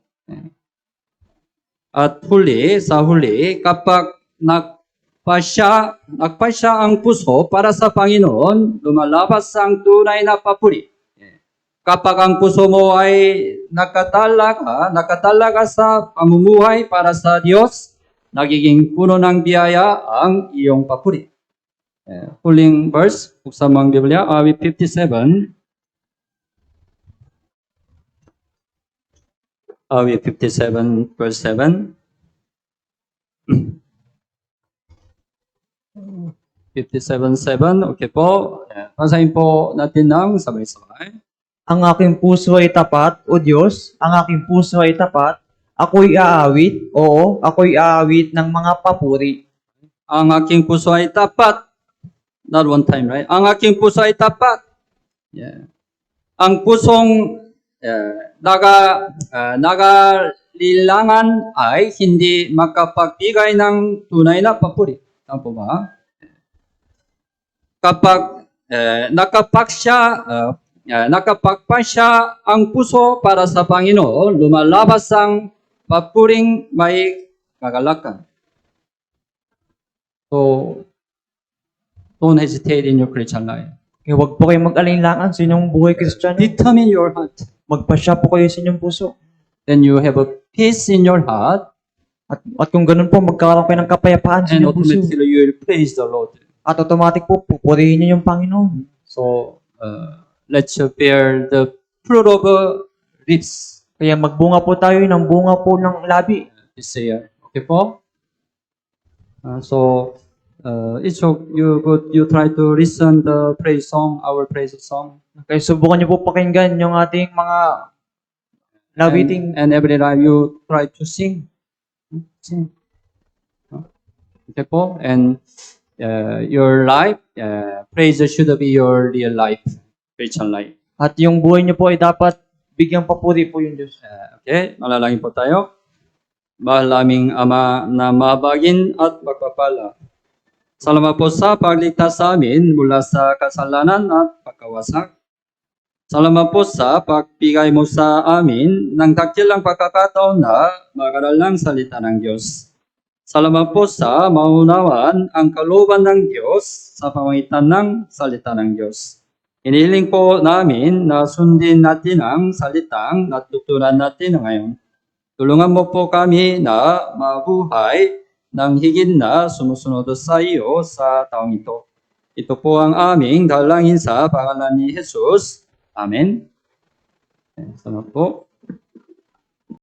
At sa huli, kapag nagpasya ang puso para sa Panginoon, lumalabas ang tunay na papuri. Kapag ang puso mo ay nakatalaga sa pamumuhay para sa Diyos, nagiging puno ng biyaya ang iyong papuri. Huling verse, buksan mo ang Biblia, awit 57. Awit 57, verse 7. 57:7. Okay po. Basahin po natin ng sabay-sabay. Ang aking puso ay tapat, O Diyos, ang aking puso ay tapat. Ako'y aawit, oo, ako'y aawit ng mga papuri. Ang aking puso ay tapat. Not one time, right? Ang aking puso ay tapat. Ang pusong nagalilangan ay hindi makapagbigay ng tunay na papuri. Tama po ba? Kapag nakapagpasya ang puso para sa Panginoon, lumalabas ang papuring may kagalakan. So, don't hesitate in your Christian life. Kaya huwag po kayong mag-alinlangan sa inyong buhay Kristiyano. Determine your heart. Magpasya po kayo sa inyong puso. Then you have a peace in your heart, At kung ganun po, magkakaroon kayo ng kapayapaan sa and inyong puso. automatically you will praise the Lord. At automatic po, pupurihin niyo yung Panginoon. So, let's bear the fruit of lips Kaya magbunga po tayo ng bunga po ng labi. this year. Okay po? So, you try to listen the praise song, our praise song. Kaya subukan niyo po pakinggan yung ating mga labiting. And every time you try to sing. Sing. Okay po? And your life, praise should be your real life, Christian life. At yung buhay niyo po ay dapat bigyang papuri po yung Diyos. Okay, malalangin po tayo. Mahal naming Ama na mabagin at magpapala. Salamat po sa pagligtas sa amin mula sa kasalanan at pagkawasak. Salamat po sa pagbigay mo sa amin ng dakilang pagkakataon na mag-aral ng salita ng Diyos. Salamat po sa maunawaan ang kalooban ng Diyos sa pamamagitan ng salita ng Diyos. Inihiling po namin na sundin natin ang salitang natutunan natin ngayon. Tulungan mo po kami na mabuhay ng higit na sumusunod sa iyo sa taong ito. Ito po ang aming dalangin sa pangalan ni Jesus. Amen. Salamat po.